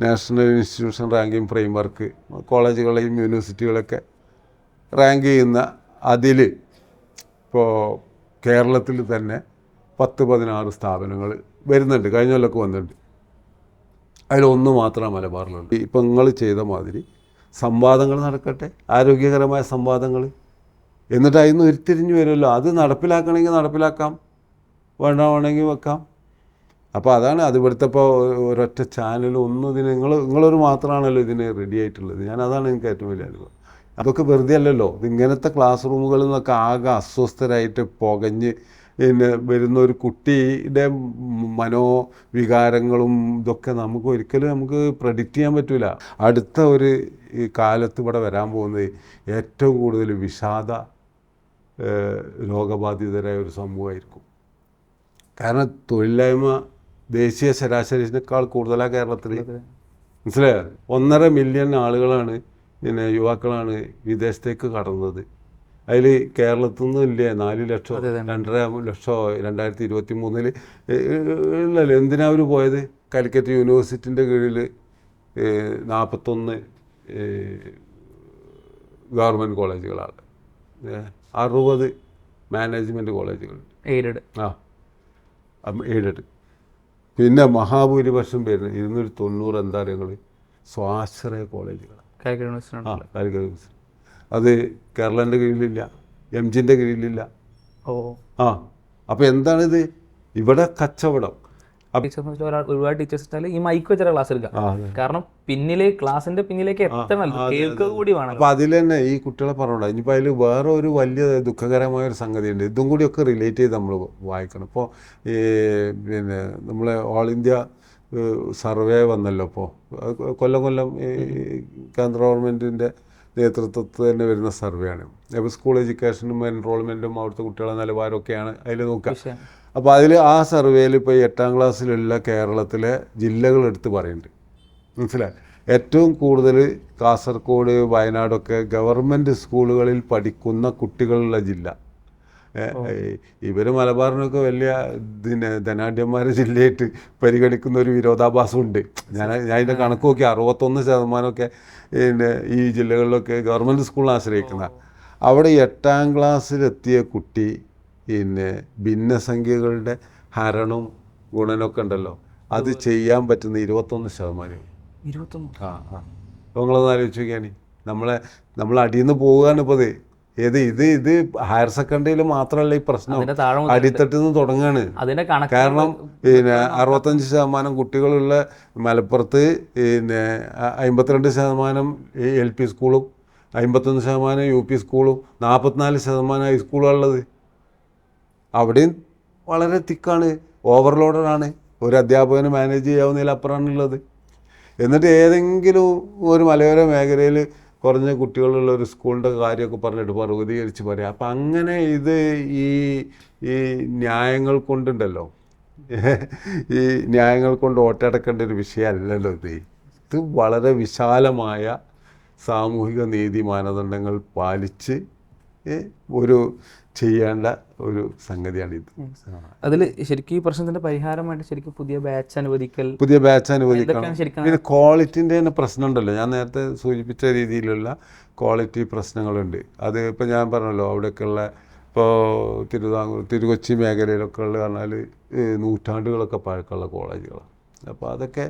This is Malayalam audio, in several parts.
നാഷണൽ ഇൻസ്റ്റിറ്റ്യൂഷൻ റാങ്കിങ് ഫ്രെയിംവർക്ക് കോളേജുകളെയും യൂണിവേഴ്സിറ്റികളൊക്കെ റാങ്ക് ചെയ്യുന്ന അതിൽ ഇപ്പോൾ കേരളത്തിൽ തന്നെ 10-16 സ്ഥാപനങ്ങൾ വരുന്നുണ്ട്, കഴിഞ്ഞ കൊല്ലമൊക്കെ വന്നിട്ടുണ്ട്. അതിലൊന്ന് മാത്രമാണ് മലബാറിലുണ്ട്. ഇപ്പം നിങ്ങൾ ചെയ്ത മാതിരി സംവാദങ്ങൾ നടക്കട്ടെ, ആരോഗ്യകരമായ സംവാദങ്ങൾ, എന്നിട്ട് അതിൽ നിന്ന് ഉരുത്തിരിഞ്ഞ് വരുമല്ലോ. അത് നടപ്പിലാക്കണമെങ്കിൽ നടപ്പിലാക്കാം, വേണമെങ്കിൽ വെക്കാം. അപ്പോൾ അതാണ് അത്. ഇവിടുത്തെ ഇപ്പോൾ ഒരൊറ്റ ചാനൽ ഒന്നും ഇതിന് നിങ്ങളൊരു മാത്രമാണല്ലോ ഇതിന് റെഡി ആയിട്ടുള്ളത്. അതാണ് എനിക്ക് ഏറ്റവും വലിയ അനുഭവം. അതൊക്കെ വെറുതെ അല്ലല്ലോ. ഇതിങ്ങനത്തെ ക്ലാസ് റൂമുകളിൽ നിന്നൊക്കെ ആകെ അസ്വസ്ഥരായിട്ട് പുകഞ്ഞ് പിന്നെ വരുന്ന ഒരു കുട്ടിയുടെ മനോവികാരങ്ങളും ഇതൊക്കെ നമുക്ക് പ്രഡിക്റ്റ് ചെയ്യാൻ പറ്റില്ല. അടുത്ത ഒരു കാലത്ത് ഇവിടെ വരാൻ പോകുന്നത് ഏറ്റവും കൂടുതൽ വിഷാദ രോഗബാധിതരായ ഒരു സമൂഹമായിരിക്കും. കാരണം തൊഴിലില്ലായ്മ ദേശീയ ശരാശരിനേക്കാൾ കൂടുതലാണ് കേരളത്തിൽ. മനസ്സിലായോ? 1.5 മില്യൺ ആളുകളാണ്, പിന്നെ യുവാക്കളാണ് വിദേശത്തേക്ക് കടന്നത്. അതിൽ കേരളത്തിൽ നിന്നും ഇല്ലേ 4 ലക്ഷം 2.5 ലക്ഷം 2023 ഇല്ലല്ലോ. എന്തിനാ അവർ പോയത്? കാലിക്കറ്റ് യൂണിവേഴ്സിറ്റിൻ്റെ കീഴിൽ 41 ഗവൺമെൻറ് കോളേജുകളാണ്, 60 മാനേജ്മെൻറ്റ് കോളേജുകളുണ്ട്, എയ്ഡഡ്. പിന്നെ മഹാഭൂരിപക്ഷം പേര് 290 എന്താ പറയുക സ്വാശ്രയ കോളേജുകൾ. കാലിക്കറ്റ് അത് കേരളൻ്റെ കീഴിലില്ല, എംജിൻ്റെ കീഴിലില്ല. അപ്പോൾ എന്താണിത്? ഇവിടെ കച്ചവടം. ഒരുപാട് ടീച്ചേഴ്സ് ഈ മൈക്ക് വെച്ചാൽ ക്ലാസ് എടുക്കാം. കാരണം ക്ലാസിന്റെ പിന്നിലേക്ക് എത്തണല്ലോ, കൂടി വേണം. അപ്പോൾ അതിൽ തന്നെ ഈ കുട്ടികളെ പറഞ്ഞോളാം. ഇനിയിപ്പോൾ അതിൽ വേറെ ഒരു വലിയ ദുഃഖകരമായ ഒരു സംഗതിയുണ്ട്. ഇതും കൂടിയൊക്കെ റിലേറ്റ് ചെയ്ത് നമ്മൾ വായിക്കണം. ഇപ്പോൾ പിന്നെ നമ്മളെ ഓൾ ഇന്ത്യ സർവേ വന്നല്ലോ. ഇപ്പോൾ കൊല്ലം കേന്ദ്ര ഗവൺമെൻറ്റിൻ്റെ നേതൃത്വത്തിൽ തന്നെ വരുന്ന സർവേയാണ്. അപ്പോൾ സ്കൂൾ എഡ്യൂക്കേഷനും എൻറോൾമെൻറ്റും അവിടുത്തെ കുട്ടികളുടെ നിലവാരമൊക്കെയാണ് അതിൽ നോക്കുക. അപ്പോൾ അതിൽ ആ സർവേയിൽ ഇപ്പോൾ 8ാം ക്ലാസ്സിലുള്ള കേരളത്തിലെ ജില്ലകൾ എടുത്ത് പറയുന്നുണ്ട്. മനസ്സിലായി? ഏറ്റവും കൂടുതൽ കാസർഗോഡ്, വയനാടൊക്കെ ഗവൺമെൻറ് സ്കൂളുകളിൽ പഠിക്കുന്ന കുട്ടികളുള്ള ജില്ല. ഇവർ മലബാറിനൊക്കെ വലിയ ധനാഢ്യന്മാരെ ജില്ലയായിട്ട് പരിഗണിക്കുന്ന ഒരു വിരോധാഭാസമുണ്ട്. ഞാൻ അതിൻ്റെ കണക്ക് നോക്കി 61% പിന്നെ ഈ ജില്ലകളിലൊക്കെ ഗവൺമെൻറ് സ്കൂളിനെ ആശ്രയിക്കുന്ന. അവിടെ 8ാം ക്ലാസ്സിലെത്തിയ കുട്ടി പിന്നെ ഭിന്നസംഖ്യകളുടെ ഹരണവും ഗുണനമൊക്കെ ഉണ്ടല്ലോ, അത് ചെയ്യാൻ പറ്റുന്ന 21%. നിങ്ങളൊന്ന് ആലോചിച്ച് നോക്കിയാണ്. നമ്മൾ അടിയിൽ നിന്ന് പോവുകയാണ് ഇപ്പോൾ. ഇത് ഹയർ സെക്കൻഡറിയിൽ മാത്രമല്ല ഈ പ്രശ്നം, അടിത്തട്ടിൽ നിന്ന് തുടങ്ങുകയാണ്. കാരണം പിന്നെ 65% കുട്ടികളുള്ള മലപ്പുറത്ത് പിന്നെ 52% LP സ്കൂളും 51% UP സ്കൂളും 44% ഹൈസ്കൂളുള്ളത്. അവിടെയും വളരെ തിക്കാണ്, ഓവർലോഡാണ്. ഒരു അധ്യാപകന് മാനേജ് ചെയ്യാവുന്നതിലപ്പുറമാണുള്ളത്. എന്നിട്ട് ഏതെങ്കിലും ഒരു മലയോര മേഖലയിൽ കുറഞ്ഞ കുട്ടികളുള്ള ഒരു സ്കൂളിൻ്റെ കാര്യമൊക്കെ പറഞ്ഞിട്ട് പർവ്വതീകരിച്ച് പറയാം. അപ്പം അങ്ങനെ ഇത് ഈ ന്യായങ്ങൾ കൊണ്ടുണ്ടല്ലോ, ഈ ന്യായങ്ങൾ കൊണ്ട് ഓട്ടടക്കേണ്ട ഒരു വിഷയമല്ലല്ലോ ഇത് വളരെ വിശാലമായ സാമൂഹിക നീതി മാനദണ്ഡങ്ങൾ പാലിച്ച് ഒരു ചെയ്യേണ്ട ഒരു സംഗതിയാണിത്. അതിൽ ശരിക്കും ഈ പ്രശ്നത്തിന്റെ പരിഹാരമായിട്ട് ശരിക്കും പുതിയ ബാച്ച് അനുവദിക്കണം. പിന്നെ ക്വാളിറ്റിൻ്റെ തന്നെ പ്രശ്നമുണ്ടല്ലോ. ഞാൻ നേരത്തെ സൂചിപ്പിച്ച രീതിയിലുള്ള ക്വാളിറ്റി പ്രശ്നങ്ങളുണ്ട്. അത് ഇപ്പോൾ ഞാൻ പറഞ്ഞല്ലോ, അവിടെയൊക്കെയുള്ള ഇപ്പോൾ തിരുകൊച്ചി മേഖലയിലൊക്കെ ഉള്ള പറഞ്ഞാൽ നൂറ്റാണ്ടുകളൊക്കെ പഴക്കമുള്ള കോളേജുകളാണ്. അപ്പോൾ അതൊക്കെ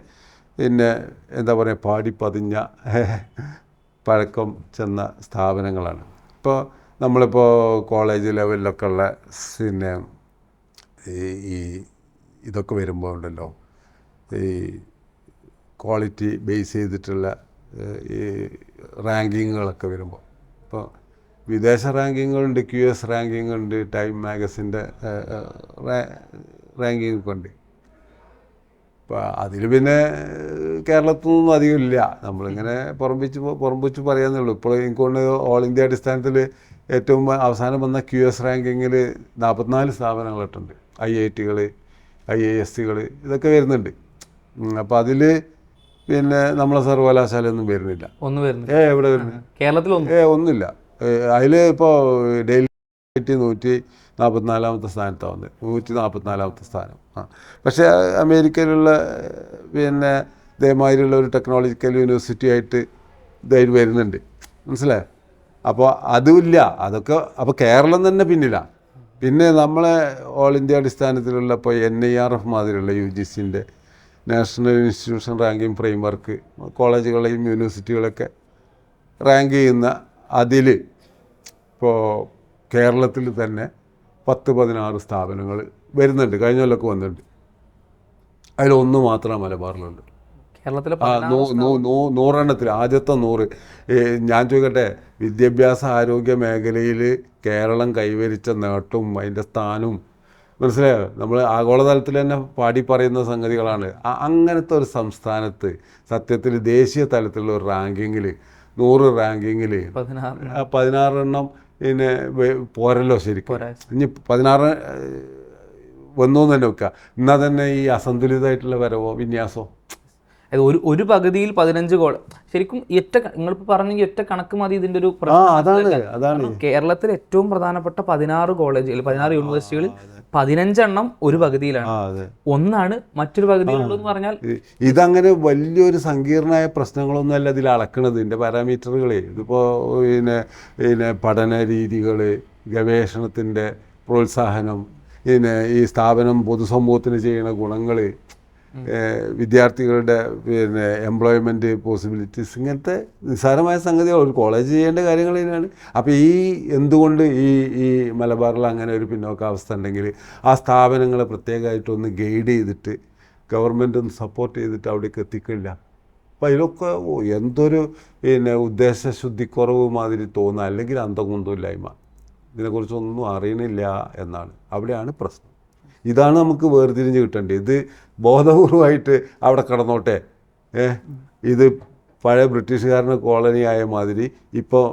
പിന്നെ എന്താ പറയുക, പാടിപ്പതിഞ്ഞ പഴക്കം ചെന്ന സ്ഥാപനങ്ങളാണ്. ഇപ്പോൾ നമ്മളിപ്പോൾ കോളേജ് ലെവലിലൊക്കെ ഉള്ള പിന്നെ ഈ ഇതൊക്കെ വരുമ്പോൾ ഉണ്ടല്ലോ, ഈ ക്വാളിറ്റി ബേസ് ചെയ്തിട്ടുള്ള ഈ റാങ്കിങ്ങുകളൊക്കെ വരുമ്പോൾ, ഇപ്പോൾ വിദേശ റാങ്കിങ്ങുകളുണ്ട്, QS റാങ്കിങ് ഉണ്ട്, ടൈം മാഗസിൻ്റെ റാങ്കിങ് ഒക്കെ ഉണ്ട്. അപ്പോൾ അതിൽ പിന്നെ കേരളത്തിൽ നിന്നൊന്നും അധികം ഇല്ല. നമ്മളിങ്ങനെ പുറംപിച്ച് പറയാന്നേ ഉള്ളൂ. ഇപ്പോൾ എനിക്കൊണ്ട് ഓൾ ഇന്ത്യ അടിസ്ഥാനത്തിൽ ഏറ്റവും അവസാനം വന്ന QS റാങ്കിങ്ങിൽ 44 സ്ഥാപനങ്ങളിട്ടുണ്ട്. IIT-കൾ, IISc-കൾ ഇതൊക്കെ വരുന്നുണ്ട്. അപ്പോൾ അതിൽ പിന്നെ നമ്മളെ സർവകലാശാലയൊന്നും വരുന്നില്ല. എവിടെ വരുന്നത്? കേരളത്തിലൊന്നും ഒന്നുമില്ല. അതിൽ ഇപ്പോൾ ഡൽഹി 144-ാമത്തെ സ്ഥാനത്താണ് വന്നത്, 144-ാമത്തെ സ്ഥാനം. പക്ഷേ അമേരിക്കയിലുള്ള പിന്നെ ഇതേമാതിരിയുള്ള ഒരു ടെക്നോളജിക്കൽ യൂണിവേഴ്സിറ്റി ആയിട്ട് ഇതായിട്ട് വരുന്നുണ്ട്, മനസ്സിലായോ? അപ്പോൾ അതുമില്ല, അതൊക്കെ അപ്പോൾ കേരളം തന്നെ പിന്നിലാണ്. പിന്നെ നമ്മളെ ഓൾ ഇന്ത്യ അടിസ്ഥാനത്തിലുള്ള ഇപ്പോൾ NIRF മാതിരിയുള്ള UGCൻ്റെ national institution ranking framework കോളേജുകളെയും യൂണിവേഴ്സിറ്റികളൊക്കെ റാങ്ക് ചെയ്യുന്ന അതിൽ ഇപ്പോൾ കേരളത്തിൽ തന്നെ 10-16 സ്ഥാപനങ്ങൾ വരുന്നുണ്ട്, കഴിഞ്ഞ കൊല്ലമൊക്കെ വന്നിട്ടുണ്ട്. അതിലൊന്ന് മാത്രമാണ് മലബാറിലുണ്ട്. കേരളത്തിലെ 100 ആദ്യത്തെ 100. ഞാൻ ചോദിക്കട്ടെ, വിദ്യാഭ്യാസ ആരോഗ്യ മേഖലയിൽ കേരളം കൈവരിച്ച നേട്ടവും അതിൻ്റെ സ്ഥാനവും മനസ്സിലായോ? നമ്മൾ ആഗോളതലത്തിൽ തന്നെ പാടി പറയുന്ന സംഗതികളാണ്. അങ്ങനത്തെ ഒരു സംസ്ഥാനത്ത് സത്യത്തിൽ ദേശീയ തലത്തിലുള്ള ഒരു റാങ്കിങ്ങിൽ 100 റാങ്കിങ്ങിൽ 16 പിന്നെ പോരല്ലോ ശരിക്കും. ഇനി 16 വന്നു തന്നെ വെക്കുക. എന്നാൽ തന്നെ ഈ അസന്തുലിതമായിട്ടുള്ള വരവോ വിന്യാസമോ, ഒരു പകുതിയിൽ 15 ഗോൾ ശരിക്കും നിങ്ങളിപ്പോൾ പറഞ്ഞ ഒറ്റ കണക്ക് മതി ഇതിൻ്റെ ഒരു അതാണ് കേരളത്തിൽ ഏറ്റവും പ്രധാനപ്പെട്ട 16 കോളേജുകൾ 16 യൂണിവേഴ്സിറ്റികളിൽ 15 ഒരു പകുതിയിലാണ്, ഒന്നാണ് മറ്റൊരു പകുതിയിലുള്ളതെന്ന് പറഞ്ഞാൽ ഇതങ്ങനെ വലിയൊരു സങ്കീർണമായ പ്രശ്നങ്ങളൊന്നുമല്ല ഇതിൽ അളക്കണത്. ഇതിൻ്റെ പാരാമീറ്ററുകളെ ഇതിപ്പോൾ പിന്നെ പഠന രീതികൾ, ഗവേഷണത്തിൻ്റെ പ്രോത്സാഹനം, പിന്നെ ഈ സ്ഥാപനം പൊതുസമൂഹത്തിന് ചെയ്യുന്ന ഗുണങ്ങൾ, വിദ്യാർത്ഥികളുടെ പിന്നെ എംപ്ലോയ്മെൻറ്റ് പോസിബിലിറ്റീസ്, ഇങ്ങനത്തെ നിസ്സാരമായ സംഗതികൾ ഒരു കോളേജ് ചെയ്യേണ്ട കാര്യങ്ങൾ തന്നെയാണ്. അപ്പോൾ എന്തുകൊണ്ട് ഈ മലബാറിൽ അങ്ങനെ ഒരു പിന്നോക്കാവസ്ഥ ഉണ്ടെങ്കിൽ ആ സ്ഥാപനങ്ങളെ പ്രത്യേകമായിട്ടൊന്ന് ഗൈഡ് ചെയ്തിട്ട് ഗവൺമെൻറ് ഒന്ന് സപ്പോർട്ട് ചെയ്തിട്ട് അവിടേക്ക് എത്തിക്കില്ല. അപ്പോൾ അതിലൊക്കെ എന്തൊരു പിന്നെ ഉദ്ദേശശുദ്ധിക്കുറവ് മാതിരി തോന്നുക, അല്ലെങ്കിൽ അന്തകുന്തമില്ലായ്മ, ഇതിനെക്കുറിച്ചൊന്നും അറിയണില്ല എന്നാണ്. അവിടെയാണ് പ്രശ്നം. ഇതാണ് നമുക്ക് വേർതിരിഞ്ഞ് കിട്ടേണ്ടത്. ഇത് ബോധപൂർവമായിട്ട് അവിടെ കിടന്നോട്ടെ, ഇത് പഴയ ബ്രിട്ടീഷുകാരുടെ കോളനി ആയ മാതിരി ഇപ്പോൾ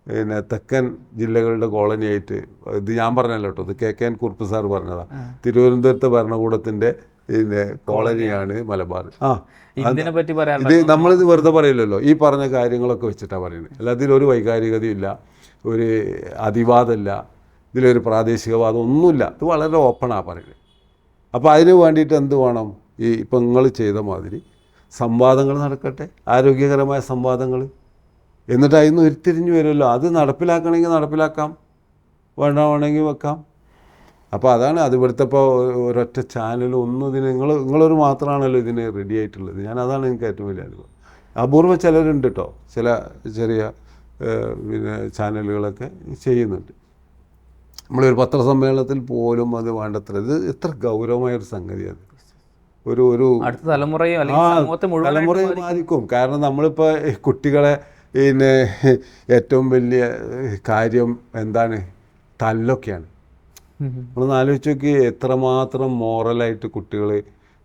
പിന്നെ തെക്കൻ ജില്ലകളുടെ കോളനിയായിട്ട്, ഇത് ഞാൻ പറഞ്ഞല്ലോ കേട്ടോ, ഇത് KK കുറുപ്പ് സാർ പറഞ്ഞതാണ്, തിരുവനന്തപുരത്തെ ഭരണകൂടത്തിൻ്റെ പിന്നെ കോളനിയാണ് മലബാർ. ഇത് നമ്മളിത് വെറുതെ പറയില്ലല്ലോ, ഈ പറഞ്ഞ കാര്യങ്ങളൊക്കെ വെച്ചിട്ടാണ് പറയുന്നത്. അല്ല, ഇതിലൊരു വൈകാരികതയില്ല, ഒരു അതിവാദമില്ല, ഇതിലൊരു പ്രാദേശികവാദം ഒന്നുമില്ല. ഇത് വളരെ ഓപ്പണാണ് പറയുന്നത്. അപ്പോൾ അതിന് വേണ്ടിയിട്ട് എന്ത് വേണം? ഇപ്പം നിങ്ങൾ ചെയ്ത മാതിരി സംവാദങ്ങൾ നടക്കട്ടെ, ആരോഗ്യകരമായ സംവാദങ്ങൾ. എന്നിട്ട് അതിൽ നിന്ന് ഉരുത്തിരിഞ്ഞ് വരുമല്ലോ, അത് നടപ്പിലാക്കണമെങ്കിൽ നടപ്പിലാക്കാം, വേണമെങ്കിൽ വെക്കാം. അപ്പോൾ അതാണ് അത്. ഇവിടുത്തെ ഇപ്പോൾ ഒരൊറ്റ ചാനൽ ഒന്നും ഇതിന് നിങ്ങളൊരു മാത്രമാണല്ലോ ഇതിന് റെഡി ആയിട്ടുള്ളത്. അതാണ് എനിക്ക് ഏറ്റവും വലിയ അനുഭവം. അപൂർവ ചിലരുണ്ട് കേട്ടോ, ചില ചെറിയ പിന്നെ ചാനലുകളൊക്കെ ചെയ്യുന്നുണ്ട്. നമ്മളൊരു പത്രസമ്മേളനത്തിൽ പോലും അത് വേണ്ടത്ര, ഇത് എത്ര ഗൗരവമായൊരു സംഗതിയാണ്. ഒരു തലമുറയെ ബാധിക്കും. കാരണം നമ്മളിപ്പോൾ കുട്ടികളെ പിന്നെ ഏറ്റവും വലിയ കാര്യം എന്താണ്? തല്ലൊക്കെയാണ്. നമ്മളൊന്ന് ആലോചിച്ച് നോക്കി, എത്രമാത്രം മോറലായിട്ട് കുട്ടികൾ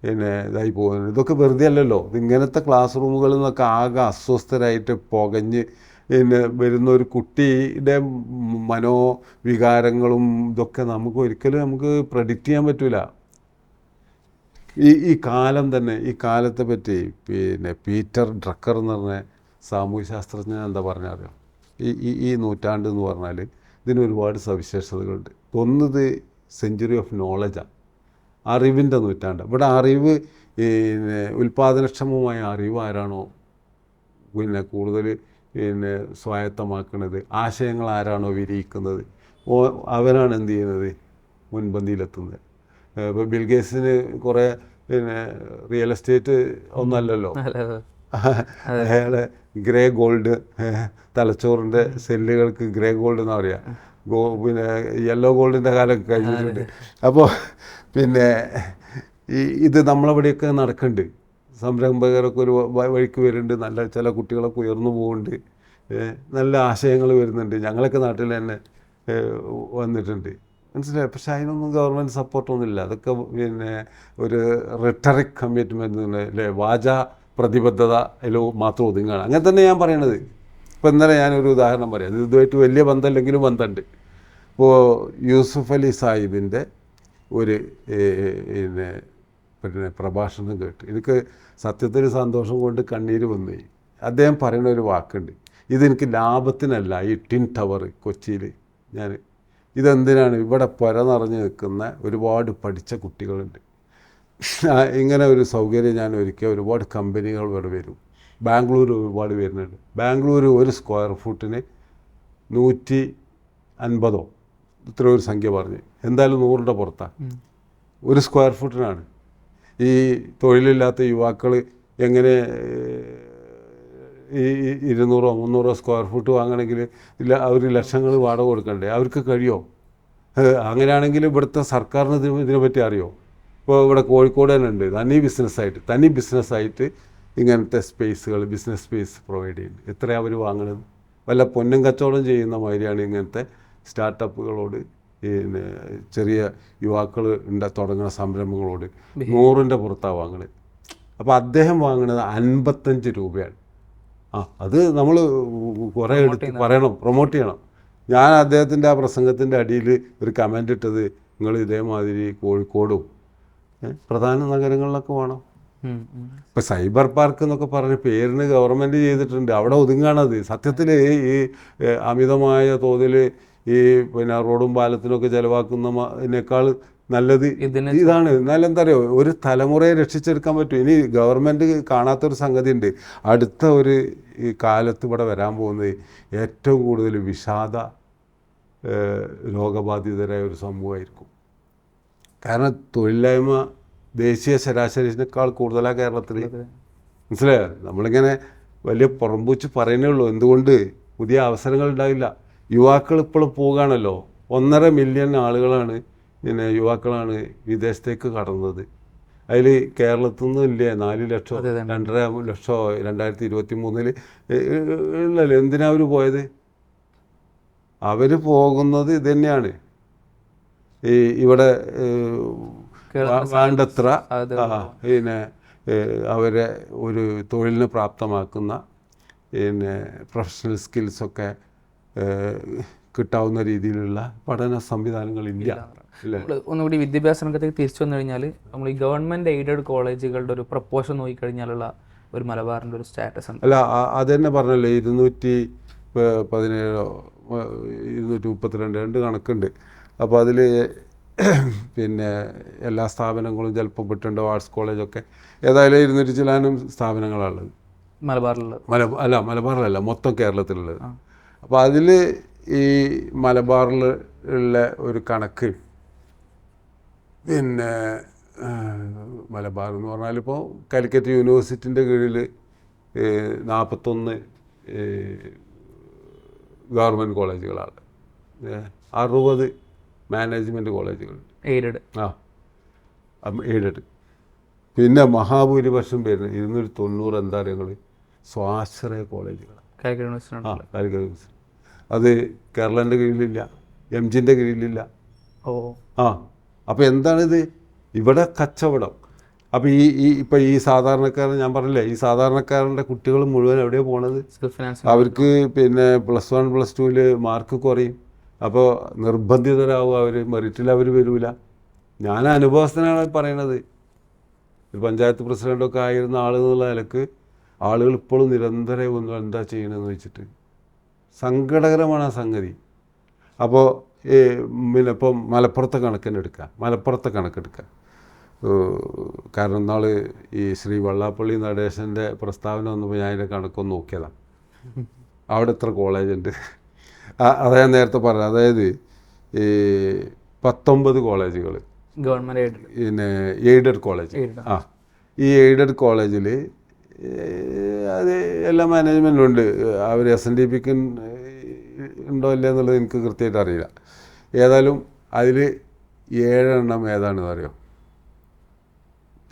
പിന്നെ ഇതായി പോകുന്നത്. ഇതൊക്കെ വെറുതെ അല്ലല്ലോ. ഇതിങ്ങനത്തെ ക്ലാസ് റൂമുകളിൽ നിന്നൊക്കെ ആകെ അസ്വസ്ഥരായിട്ട് പുകഞ്ഞ് പിന്നെ വരുന്ന ഒരു കുട്ടിയുടെ മനോവികാരങ്ങളും ഇതൊക്കെ നമുക്ക് പ്രെഡിക്റ്റ് ചെയ്യാൻ പറ്റില്ല. ഈ കാലം തന്നെ, ഈ കാലത്തെ പറ്റി പിന്നെ പീറ്റർ ഡ്രക്കർ എന്ന് പറഞ്ഞ സാമൂഹ്യ ശാസ്ത്രജ്ഞൻ എന്താ പറഞ്ഞാൽ അറിയാം, ഈ നൂറ്റാണ്ട് എന്ന് പറഞ്ഞാൽ ഇതിന് ഒരുപാട് സവിശേഷതകളുണ്ട്. ഒന്നത് സെഞ്ച്വറി ഓഫ് നോളജാണ്, അറിവിൻ്റെ നൂറ്റാണ്ട്. ഇവിടെ അറിവ് പിന്നെ ഉൽപ്പാദനക്ഷമമായ അറിവ് ആരാണോ പിന്നെ കൂടുതൽ പിന്നെ സ്വായത്തമാക്കുന്നത്, ആശയങ്ങൾ ആരാണോ വിരിയിക്കുന്നത്, അവരാണ് എന്ത് ചെയ്യുന്നത്, മുൻപന്തിയിലെത്തുന്നത്. ഇപ്പോൾ ബിൽഗേറ്റ്സിന് കുറേ പിന്നെ റിയൽ എസ്റ്റേറ്റ് ഒന്നല്ലല്ലോ, അയാളെ ഗ്രേ ഗോൾഡ്, തലച്ചോറിൻ്റെ സെല്ലുകൾക്ക് ഗ്രേ ഗോൾഡ് എന്നാ പറയുക, പിന്നെ യെല്ലോ ഗോൾഡിൻ്റെ കാലമൊക്കെ കഴിഞ്ഞിട്ടുണ്ട്. അപ്പോൾ പിന്നെ ഇത് നമ്മളവിടെയൊക്കെ നടക്കുന്നുണ്ട്. സംരംഭകരൊക്കെ ഒരു വഴിക്ക് വരുന്നുണ്ട്, നല്ല ചില കുട്ടികളൊക്കെ ഉയർന്നു പോകുന്നുണ്ട്, നല്ല ആശയങ്ങൾ വരുന്നുണ്ട്. ഞങ്ങളൊക്കെ നാട്ടിൽ തന്നെ വന്നിട്ടുണ്ട്, മനസ്സിലായി. പക്ഷേ അതിനൊന്നും ഗവൺമെൻറ് സപ്പോർട്ടൊന്നുമില്ല. അതൊക്കെ പിന്നെ ഒരു റിട്ടറിക് കമ്മിറ്റ്മെൻറ്റ് അല്ലേ, വാചാ പ്രതിബദ്ധത അതിൽ മാത്രം ഒതുങ്ങുകയാണ്. അങ്ങനെ തന്നെ ഞാൻ പറയണത്. ഇപ്പോൾ ഇന്നലെ ഞാനൊരു ഉദാഹരണം പറയാം, ഇതുമായിട്ട് വലിയ ബന്ധമില്ലെങ്കിലും ബന്ധമുണ്ട്. ഇപ്പോൾ യൂസുഫ് അലി സാഹിബിൻ്റെ ഒരു പിന്നെ പ്രഭാഷണം കേട്ട് എനിക്ക് സത്യത്തിൽ സന്തോഷം കൊണ്ട് കണ്ണീര് വന്നു. അദ്ദേഹം പറയുന്ന ഒരു വാക്കുണ്ട്, ഇതെനിക്ക് ലാഭത്തിനല്ല. ഈ ടിൻ ടവർ കൊച്ചിയിൽ ഇതെന്തിനാണ്? ഇവിടെ പുര നിറഞ്ഞ് നിൽക്കുന്ന ഒരുപാട് പഠിച്ച കുട്ടികളുണ്ട്. ഇങ്ങനെ ഒരു സൗകര്യം ഞാൻ ഒരുക്കിയ ഒരുപാട് കമ്പനികൾ ഇവിടെ വരും. ബാംഗ്ലൂർ ഒരുപാട് വരുന്നുണ്ട്. ബാംഗ്ലൂർ ഒരു സ്ക്വയർ ഫുട്ടിന് 150 ഇത്ര ഒരു സംഖ്യ പറഞ്ഞ്, എന്തായാലും 100ൻ്റെ പുറത്താണ് ഒരു സ്ക്വയർ ഫുട്ടിനാണ്. ഈ തൊഴിലില്ലാത്ത യുവാക്കൾ എങ്ങനെ ഈ 200-300 സ്ക്വയർ ഫുട്ട് വാങ്ങണമെങ്കിൽ അവർ ലക്ഷങ്ങൾ വാടക കൊടുക്കണ്ടേ? അവർക്ക് കഴിയുമോ? അങ്ങനെയാണെങ്കിൽ ഇവിടുത്തെ സർക്കാരിന് ഇതിനെപ്പറ്റി അറിയോ? ഇപ്പോൾ ഇവിടെ കോഴിക്കോട് തന്നെ ഉണ്ട് തനി ബിസിനസ്സായിട്ട് ഇങ്ങനത്തെ സ്പേസുകൾ, ബിസിനസ് സ്പേസ് പ്രൊവൈഡ് ചെയ്യുന്നത്. എത്രയാണ് അവർ വാങ്ങുന്നത്? വല്ല പൊന്നും കച്ചവടം ചെയ്യുന്ന മാതിരിയാണ് ഇങ്ങനത്തെ സ്റ്റാർട്ടപ്പുകളോട്, പിന്നെ ചെറിയ യുവാക്കൾ തുടങ്ങുന്ന സംരംഭങ്ങളോട് 100ൻ്റെ പുറത്താണ് വാങ്ങുന്നത്. അപ്പോൾ അദ്ദേഹം വാങ്ങുന്നത് 55 രൂപയാണ്. അത് നമ്മൾ കുറേ എടുത്ത് പറയണം, പ്രൊമോട്ട് ചെയ്യണം. ഞാൻ അദ്ദേഹത്തിൻ്റെ ആ പ്രസംഗത്തിൻ്റെ അടിയിൽ ഒരു കമൻ്റ് ഇട്ടത്, നിങ്ങൾ ഇതേമാതിരി കോഴിക്കോടും പ്രധാന നഗരങ്ങളിലൊക്കെ വേണം. ഇപ്പം സൈബർ പാർക്ക് എന്നൊക്കെ പറഞ്ഞ പേരിന് ഗവൺമെൻറ് ചെയ്തിട്ടുണ്ട്, അവിടെ ഒതുങ്ങാണത്. സത്യത്തിൽ ഈ അമിതമായ തോതിൽ ഈ പിന്നെ റോഡും പാലത്തിനൊക്കെ ചിലവാക്കുന്നതിനേക്കാൾ നല്ലത് ഇതാണ്. എന്നാലും എന്താ പറയുക, ഒരു തലമുറയെ രക്ഷിച്ചെടുക്കാൻ പറ്റും. ഇനി ഗവൺമെൻറ് കാണാത്തൊരു സംഗതി ഉണ്ട്. അടുത്ത ഒരു ഈ കാലത്ത് ഇവിടെ വരാൻ പോകുന്നത് ഏറ്റവും കൂടുതൽ വിഷാദ രോഗബാധിതരായ ഒരു സമൂഹമായിരിക്കും. കാരണം തൊഴിലില്ലായ്മ ദേശീയ ശരാശരിനേക്കാൾ കൂടുതലാണ് കേരളത്തിൽ. മനസ്സിലായോ? നമ്മളിങ്ങനെ വലിയ പുറംപൂച്ച് പറയുന്നേ ഉള്ളൂ. എന്തുകൊണ്ട്? പുതിയ അവസരങ്ങൾ ഉണ്ടാവില്ല. യുവാക്കൾ ഇപ്പോഴും പോവുകയാണല്ലോ. 1.5 മില്യൺ ആളുകളാണ്, പിന്നെ യുവാക്കളാണ് വിദേശത്തേക്ക് കടന്നത്. അതിൽ കേരളത്തിൽ നിന്നും ഇല്ലേ 4 ലക്ഷം 2.5 ലക്ഷം 2023 ഇല്ലല്ലോ. എന്തിനാ അവർ പോയത്? അവർ പോകുന്നത് ഇത് തന്നെയാണ്, ഈ ഇവിടെ വേണ്ടത്ര പിന്നെ അവരെ ഒരു തൊഴിലിന് പ്രാപ്തമാക്കുന്ന പിന്നെ പ്രൊഫഷണൽ സ്കിൽസൊക്കെ കിട്ടാവുന്ന രീതിയിലുള്ള പഠന സംവിധാനങ്ങളില്ല. ഒന്നുകൂടി വിദ്യാഭ്യാസ രംഗത്തേക്ക് തിരിച്ചു വന്നു കഴിഞ്ഞാൽ, നമ്മൾ ഈ ഗവൺമെൻറ് എയ്ഡഡ് കോളേജുകളുടെ ഒരു പ്രപ്പോഷൻ നോക്കിക്കഴിഞ്ഞാലുള്ള ഒരു മലബാറിൻ്റെ ഒരു സ്റ്റാറ്റസ് ഉണ്ട്. അല്ല, അത് തന്നെ പറഞ്ഞല്ലോ, 217 232 രണ്ട് കണക്കുണ്ട്. അപ്പോൾ അതിൽ പിന്നെ എല്ലാ സ്ഥാപനങ്ങളും ചിലപ്പോൾ വിട്ടുണ്ട്. ആർട്സ് കോളേജൊക്കെ ഏതായാലും 200 ചില്ലാനും സ്ഥാപനങ്ങളാണുള്ളത് മലബാറിലുള്ളത്. മലബാറിലല്ല, മൊത്തം കേരളത്തിലുള്ളത്. അപ്പോൾ അതിൽ ഈ മലബാറിൽ ഉള്ള ഒരു കണക്ക്, പിന്നെ മലബാർ എന്ന് പറഞ്ഞാൽ ഇപ്പോൾ കാലിക്കറ്റ് യൂണിവേഴ്സിറ്റിൻ്റെ കീഴിൽ 41 ഗവൺമെൻറ് കോളേജുകളാണ്, 60 മാനേജ്മെൻറ്റ് കോളേജുകൾ എയ്ഡഡ്. എയ്ഡഡ്. പിന്നെ മഹാഭൂരിപക്ഷം പേര് 290 എന്താ പറയുക സ്വാശ്രയ കോളേജുകൾ. കാലിക്കറ്റ് യൂണിവേഴ്സിറ്റി അത് കേരളൻ്റെ കീഴിലില്ല, എംജിൻ്റെ കീഴിലില്ല. അപ്പോൾ എന്താണിത്? ഇവിടെ കച്ചവടം. അപ്പോൾ ഇപ്പം ഈ സാധാരണക്കാരൻ, ഞാൻ പറഞ്ഞില്ലേ, ഈ സാധാരണക്കാരൻ്റെ കുട്ടികൾ മുഴുവൻ എവിടെയാണ് പോണത്? അവർക്ക് പിന്നെ +1 +2 മാർക്ക് കുറയും. അപ്പോൾ നിർബന്ധിതരാകും അവർ, മെറിറ്റിൽ അവർ വരില്ല. ഞാൻ അനുഭവസ്ഥനാണ് പറയണത്. ഒരു പഞ്ചായത്ത് പ്രസിഡൻ്റൊക്കെ ആയിരുന്ന ആളെന്നുള്ള നിലക്ക് ആളുകൾ ഇപ്പോഴും നിരന്തരം ഒന്നും എന്താ ചെയ്യണമെന്ന് വെച്ചിട്ട് സങ്കടകരമാണ് ആ സംഗതി. അപ്പോൾ പിന്നെ ഇപ്പം മലപ്പുറത്തെ കണക്കെടുക്കുക. കാരണം നാൾ ഈ ശ്രീ വള്ളാപ്പള്ളി നടേശൻ്റെ പ്രസ്താവന വന്നപ്പോൾ ഞാൻ അതിൻ്റെ കണക്കൊന്ന് നോക്കിയതാണ്. അവിടെ എത്ര കോളേജുണ്ട്? അതാ ഞാൻ നേരത്തെ പറഞ്ഞത്. അതായത് ഈ 19 കോളേജുകൾ ഗവൺമെൻറ് പിന്നെ എയ്ഡഡ് കോളേജ്. ഈ എയ്ഡഡ് കോളേജിൽ അത് എല്ലാ മാനേജ്മെൻറ്റും ഉണ്ട്. അവർ SNDPക്ക് ഉണ്ടോ ഇല്ല എന്നുള്ളത് എനിക്ക് കൃത്യമായിട്ട് അറിയില്ല. ഏതായാലും അതിൽ 7 എണ്ണം ഏതാണെന്ന് അറിയോ?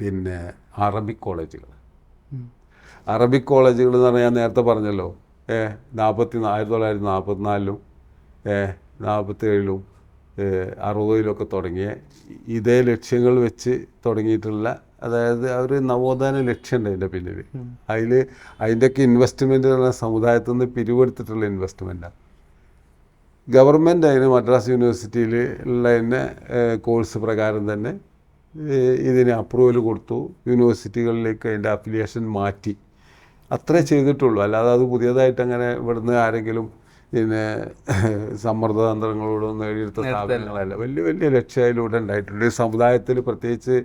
പിന്നെ അറബിക് കോളേജുകൾ എന്ന് പറഞ്ഞാൽ ഞാൻ നേരത്തെ പറഞ്ഞല്ലോ, 1944 47 60 തുടങ്ങിയ ഇതേ ലക്ഷ്യങ്ങൾ വെച്ച് തുടങ്ങിയിട്ടുള്ള, അതായത് ഒരു നവോത്ഥാന ലക്ഷ്യമുണ്ട് അതിൻ്റെ പിന്നിൽ. അതിൻ്റെയൊക്കെ ഇൻവെസ്റ്റ്മെൻറ്റ് പറഞ്ഞാൽ സമുദായത്തിൽ നിന്ന് പിരിവെടുത്തിട്ടുള്ള ഇൻവെസ്റ്റ്മെൻറ്റാണ്. ഗവൺമെൻറ് അതിന് മദ്രാസ് യൂണിവേഴ്സിറ്റിയിൽ ഉള്ള തന്നെ കോഴ്സ് പ്രകാരം തന്നെ ഇതിന് അപ്രൂവൽ കൊടുത്തു. യൂണിവേഴ്സിറ്റികളിലേക്ക് അതിൻ്റെ അഫിലിയേഷൻ മാറ്റി. അത്രേ ചെയ്തിട്ടുള്ളൂ. അല്ലാതെ അത് പുതിയതായിട്ട് അങ്ങനെ ഇവിടുന്ന് ആരെങ്കിലും പിന്നെ സമ്മർദ്ദതന്ത്രങ്ങളോടും നേടിയെടുത്ത സ്ഥാപനങ്ങളല്ല. വലിയ വലിയ ലക്ഷ്യയിലൂടെ ഉണ്ടായിട്ടുണ്ട്. ഈ സമുദായത്തിൽ പ്രത്യേകിച്ച്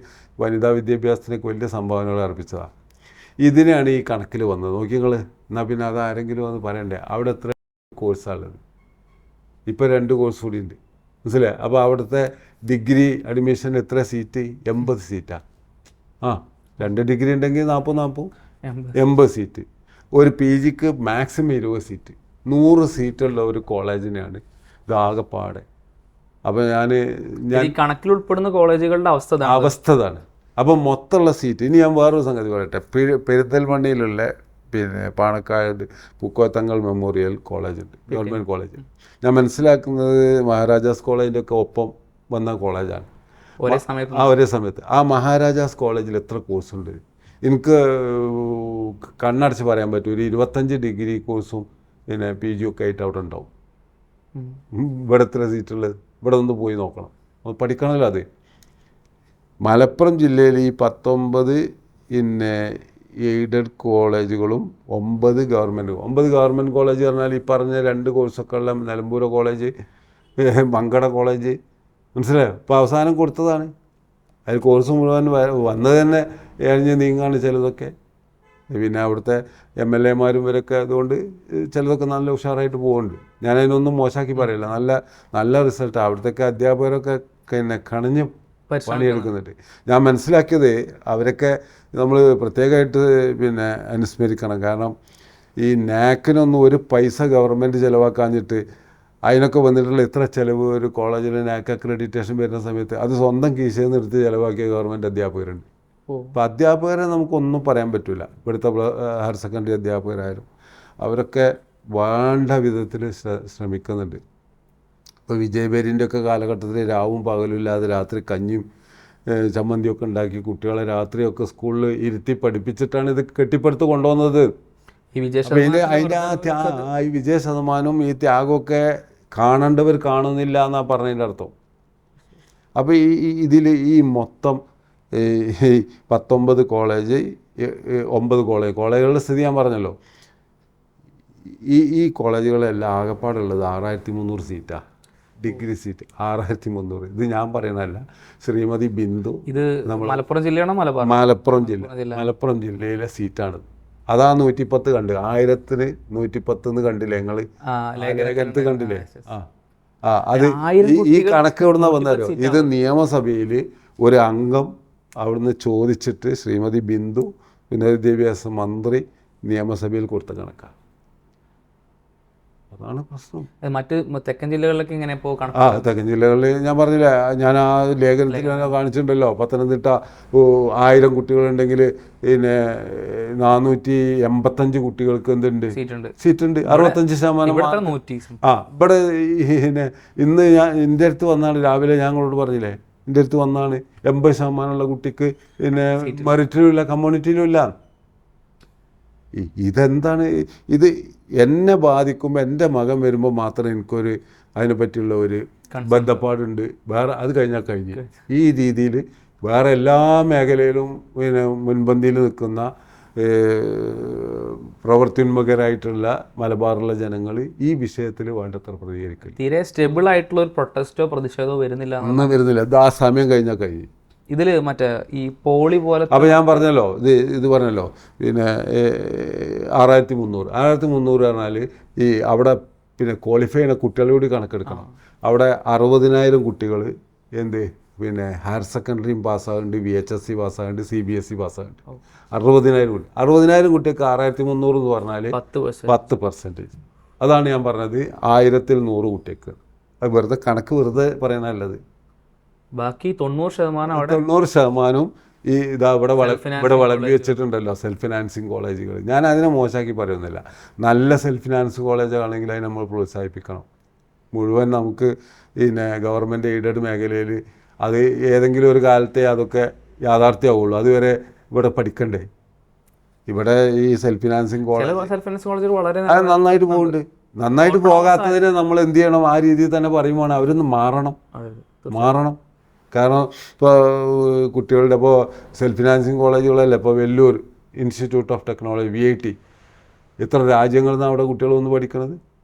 വനിതാ വിദ്യാഭ്യാസത്തിനൊക്കെ വലിയ സംഭാവനകൾ അർപ്പിച്ചതാണ്. ഇതിനാണ് ഈ കണക്കിൽ വന്നത്. നോക്കി നിങ്ങൾ. എന്നാൽ പിന്നെ അത് ആരെങ്കിലും വന്ന് പറയണ്ടേ അവിടെ എത്ര കോഴ്സാണുള്ളത്. ഇപ്പോൾ 2 കോഴ്സ് കൂടി ഉണ്ട്, മനസ്സിലായി. അപ്പോൾ അവിടുത്തെ ഡിഗ്രി അഡ്മിഷൻ എത്ര സീറ്റ്? 80 സീറ്റാണ്. 2 ഡിഗ്രി ഉണ്ടെങ്കിൽ 40 സീറ്റ്. ഒരു പി ജിക്ക് മാക്സിമം 20 സീറ്റ്. 100 സീറ്റുള്ള ഒരു കോളേജിനെയാണ് ഇതാകെപ്പാടെ. അപ്പോൾ ഞാൻ കണക്കിൽ ഉൾപ്പെടുന്ന കോളേജുകളുടെ അവസ്ഥ അതാണ്. അപ്പം മൊത്തമുള്ള സീറ്റ്. ഇനി ഞാൻ വേറൊരു സംഗതി പറയട്ടെ. പെരിന്തൽമണ്ണയിലുള്ള പിന്നെ പാണക്കാട് പൂക്കോത്തങ്ങൾ മെമ്മോറിയൽ കോളേജുണ്ട്, ഗവൺമെൻറ് കോളേജ്. ഞാൻ മനസ്സിലാക്കുന്നത് മഹാരാജാസ് കോളേജിൻ്റെ ഒക്കെ ഒപ്പം വന്ന കോളേജാണ് ഒരേ സമയത്ത്. ആ മഹാരാജാസ് കോളേജിൽ എത്ര കോഴ്സുണ്ട് എനിക്ക് കണ്ണടച്ച് പറയാൻ പറ്റും. ഒരു 25 ഡിഗ്രി കോഴ്സും പിന്നെ പി ജി ഒക്കെ ആയിട്ട് അവിടെ ഉണ്ടാവും. ഇവിടെ എത്ര സീറ്റുള്ളത്? ഇവിടെ ഒന്ന് പോയി നോക്കണം, പഠിക്കണമല്ലോ. അത് മലപ്പുറം ജില്ലയിൽ ഈ 19 പിന്നെ എയ്ഡഡ് കോളേജുകളും 9 ഗവൺമെൻറ് കോളേജ് പറഞ്ഞാൽ ഈ പറഞ്ഞ 2 കോഴ്സൊക്കെ ഉള്ള നിലമ്പൂർ കോളേജ്, മങ്കട കോളേജ്, മനസ്സിലായോ? ഇപ്പോൾ അവസാനം കൊടുത്തതാണ്. അതിൽ കോഴ്സ് മുഴുവൻ വന്നത് തന്നെ എഴിഞ്ഞ് നീങ്ങാണ് ചിലതൊക്കെ. പിന്നെ അവിടുത്തെ MLA-മാരും ഇവരൊക്കെ അതുകൊണ്ട് ചിലതൊക്കെ നല്ല ഉഷാറായിട്ട് പോകുന്നുണ്ട്. ഞാനതിനൊന്നും മോശമാക്കി പറയില്ല. നല്ല റിസൾട്ടാണ്. അവിടുത്തെ അധ്യാപകരൊക്കെ പിന്നെ കണിഞ്ഞ് പണിയെടുക്കുന്നുണ്ട്. ഞാൻ മനസ്സിലാക്കിയത് അവരൊക്കെ നമ്മൾ പ്രത്യേകമായിട്ട് പിന്നെ അനുസ്മരിക്കണം. കാരണം ഈ നാക്കിനൊന്നും ഒരു പൈസ ഗവൺമെൻറ് ചിലവാക്കാഞ്ഞിട്ട് അതിനൊക്കെ വന്നിട്ടുള്ള ഇത്ര ചിലവ് ഒരു കോളേജിൽ നാക്ക് അക്രഡിറ്റേഷൻ വരുന്ന സമയത്ത് അത് സ്വന്തം കീശയിൽ നിന്ന് എടുത്ത് ചിലവാക്കിയ ഗവൺമെൻറ് അധ്യാപകരുണ്ട്. അപ്പോൾ അധ്യാപകരെ നമുക്കൊന്നും പറയാൻ പറ്റില്ല. ഇവിടുത്തെ ഹയർ സെക്കൻഡറി അധ്യാപകരായാലും അവരൊക്കെ വേണ്ട വിധത്തിൽ ശ്രമിക്കുന്നുണ്ട്. ഇപ്പോൾ വിജയബേരിൻ്റെ ഒക്കെ കാലഘട്ടത്തിൽ രാവും പകലും ഇല്ലാതെ രാത്രി കഞ്ഞിയും ചമ്മന്തിയൊക്കെ ഉണ്ടാക്കി കുട്ടികളെ രാത്രിയൊക്കെ സ്കൂളിൽ ഇരുത്തി പഠിപ്പിച്ചിട്ടാണ് ഇത് കെട്ടിപ്പടുത്ത് കൊണ്ടുവന്നത്. അതിൻ്റെ ഈ വിജയ ശതമാനവും ഈ ത്യാഗമൊക്കെ കാണേണ്ടവർ കാണുന്നില്ല എന്നാണ് പറഞ്ഞതിൻ്റെ അർത്ഥം. അപ്പോൾ ഇതിൽ ഈ മൊത്തം 19 കോളേജ് 9 കോളേജുകളുടെ സ്ഥിതി ഞാൻ പറഞ്ഞല്ലോ. ഈ കോളേജുകളെല്ലാം ആകെപ്പാടുള്ളത് 6300 സീറ്റാണ്. Degree seat 6300. ഇത് ഞാൻ പറയുന്നതല്ല, ശ്രീമതി ബിന്ദു. ഇത് മലപ്പുറം ജില്ലയാണോ? മലപ്പുറം ജില്ലയിലെ സീറ്റാണ്. അതാ 110 കണ്ട്. 1000-ന് 110 കണ്ടില്ലേ നിങ്ങൾ? ലേഖനത്ത് കണ്ടില്ലേ? അത് ഈ കണക്ക് എവിടുന്ന വന്നാലോ? ഇത് നിയമസഭയിൽ ഒരു അംഗം അവിടുന്ന് ചോദിച്ചിട്ട് ശ്രീമതി ബിന്ദു വിദ്യാഭ്യാസ മന്ത്രി നിയമസഭയിൽ കൊടുത്ത കണക്കാണ്. അതാണ് പ്രശ്നം. മറ്റ് തെക്കൻ ജില്ലകളിലൊക്കെ ഇങ്ങനെ തെക്കൻ ജില്ലകളിൽ ഞാൻ പറഞ്ഞില്ല, ഞാൻ ആ ലേഖനത്തിൽ കാണിച്ചിട്ടുണ്ടല്ലോ. പത്തനംതിട്ട 1000 കുട്ടികളുണ്ടെങ്കിൽ പിന്നെ 485 കുട്ടികൾക്ക് എന്തുണ്ട്? സീറ്റുണ്ട്. 65%. ഇവിടെ പിന്നെ ഇന്ന് എൻ്റെ അടുത്ത് വന്നാണ്, രാവിലെ ഞങ്ങളോട് പറഞ്ഞില്ലേ, എൻ്റെ അടുത്ത് വന്നാണ് 80% കുട്ടിക്ക് പിന്നെ മെറിറ്റിലും ഇല്ല, കമ്മ്യൂണിറ്റിയിലും ഇല്ല. ഇതെന്താണ്? ഇത് എന്നെ ബാധിക്കുമ്പോൾ എൻ്റെ മകൻ വരുമ്പോൾ മാത്രമേ എനിക്കൊരു അതിനെപ്പറ്റിയുള്ള ഒരു ബന്ധപ്പാടുണ്ട്. വേറെ അത് കഴിഞ്ഞ് ഈ രീതിയിൽ വേറെ എല്ലാ മേഖലയിലും പിന്നെ മുൻപന്തിയിൽ നിൽക്കുന്ന പ്രവർത്തിന്മുഖരായിട്ടുള്ള മലബാറിലെ ജനങ്ങൾ ഈ വിഷയത്തിൽ വേണ്ടത്ര പ്രതികരിക്കില്ല. തീരെ സ്റ്റേബിൾ ആയിട്ടുള്ള ഒരു പ്രൊട്ടസ്റ്റോ പ്രതിഷേധമോ വരുന്നില്ല. ഇത് ആ സമയം കഴിഞ്ഞാൽ കഴിഞ്ഞു. ഇതിൽ മറ്റേ ഈ പോളി പോലെ. അപ്പോൾ ഞാൻ പറഞ്ഞല്ലോ, ഇത് പറഞ്ഞല്ലോ, പിന്നെ 6300 പറഞ്ഞാൽ ഈ അവിടെ പിന്നെ ക്വാളിഫൈ ചെയ്യുന്ന കുട്ടികളോട് കണക്കെടുക്കണം. അവിടെ 60,000 കുട്ടികൾ പിന്നെ ഹയർ സെക്കൻഡറിയും പാസ്സാകുന്നുണ്ട്, VHSC പാസ്സാകുന്നുണ്ട്, CBSE പാസ്സാകുന്നുണ്ട്. 60,000 കുട്ടികൾക്ക് 6300 എന്ന് പറഞ്ഞാൽ 10%. അതാണ് ഞാൻ പറഞ്ഞത്. 1000-ൽ 100 കുട്ടികൾക്ക്. അത് വെറുതെ കണക്ക് വെറുതെ പറയാനല്ലത്. ബാക്കി 90% ഈ ഇവിടെ വിളമ്പി വെച്ചിട്ടുണ്ടല്ലോ സെൽഫ് ഫിനാൻസിങ് കോളേജുകൾ. ഞാൻ അതിനെ മോശമാക്കി പറയുന്നില്ല. നല്ല സെൽഫ് ഫിനാൻസ് കോളേജുകളാണെങ്കിൽ അതിനെ നമ്മൾ പ്രോത്സാഹിപ്പിക്കണം. മുഴുവൻ നമുക്ക് പിന്നെ ഗവൺമെൻറ് എയ്ഡഡ് മേഖലയിൽ അത് ഏതെങ്കിലും ഒരു കാലത്തെ അതൊക്കെ യാഥാർത്ഥ്യമാവുള്ളൂ. അതുവരെ ഇവിടെ പഠിക്കണ്ടേ? ഇവിടെ ഈ സെൽഫ് ഫിനാൻസിങ് കോളേജ് അത് നന്നായിട്ട് പോകാത്തതിന് നമ്മൾ എന്ത് ചെയ്യണം? ആ രീതിയിൽ തന്നെ പറയുമ്പോൾ അവരൊന്ന് മാറണം. കാരണം ഇപ്പോൾ കുട്ടികളുടെ ഇപ്പോൾ സെൽഫ് ഫിനാൻസിങ് കോളേജുകളല്ല, ഇപ്പോൾ Vellore institute of technology VIT, എത്ര രാജ്യങ്ങളിൽ നിന്നാണ് അവിടെ കുട്ടികൾ വന്ന് പഠിക്കുന്നത്?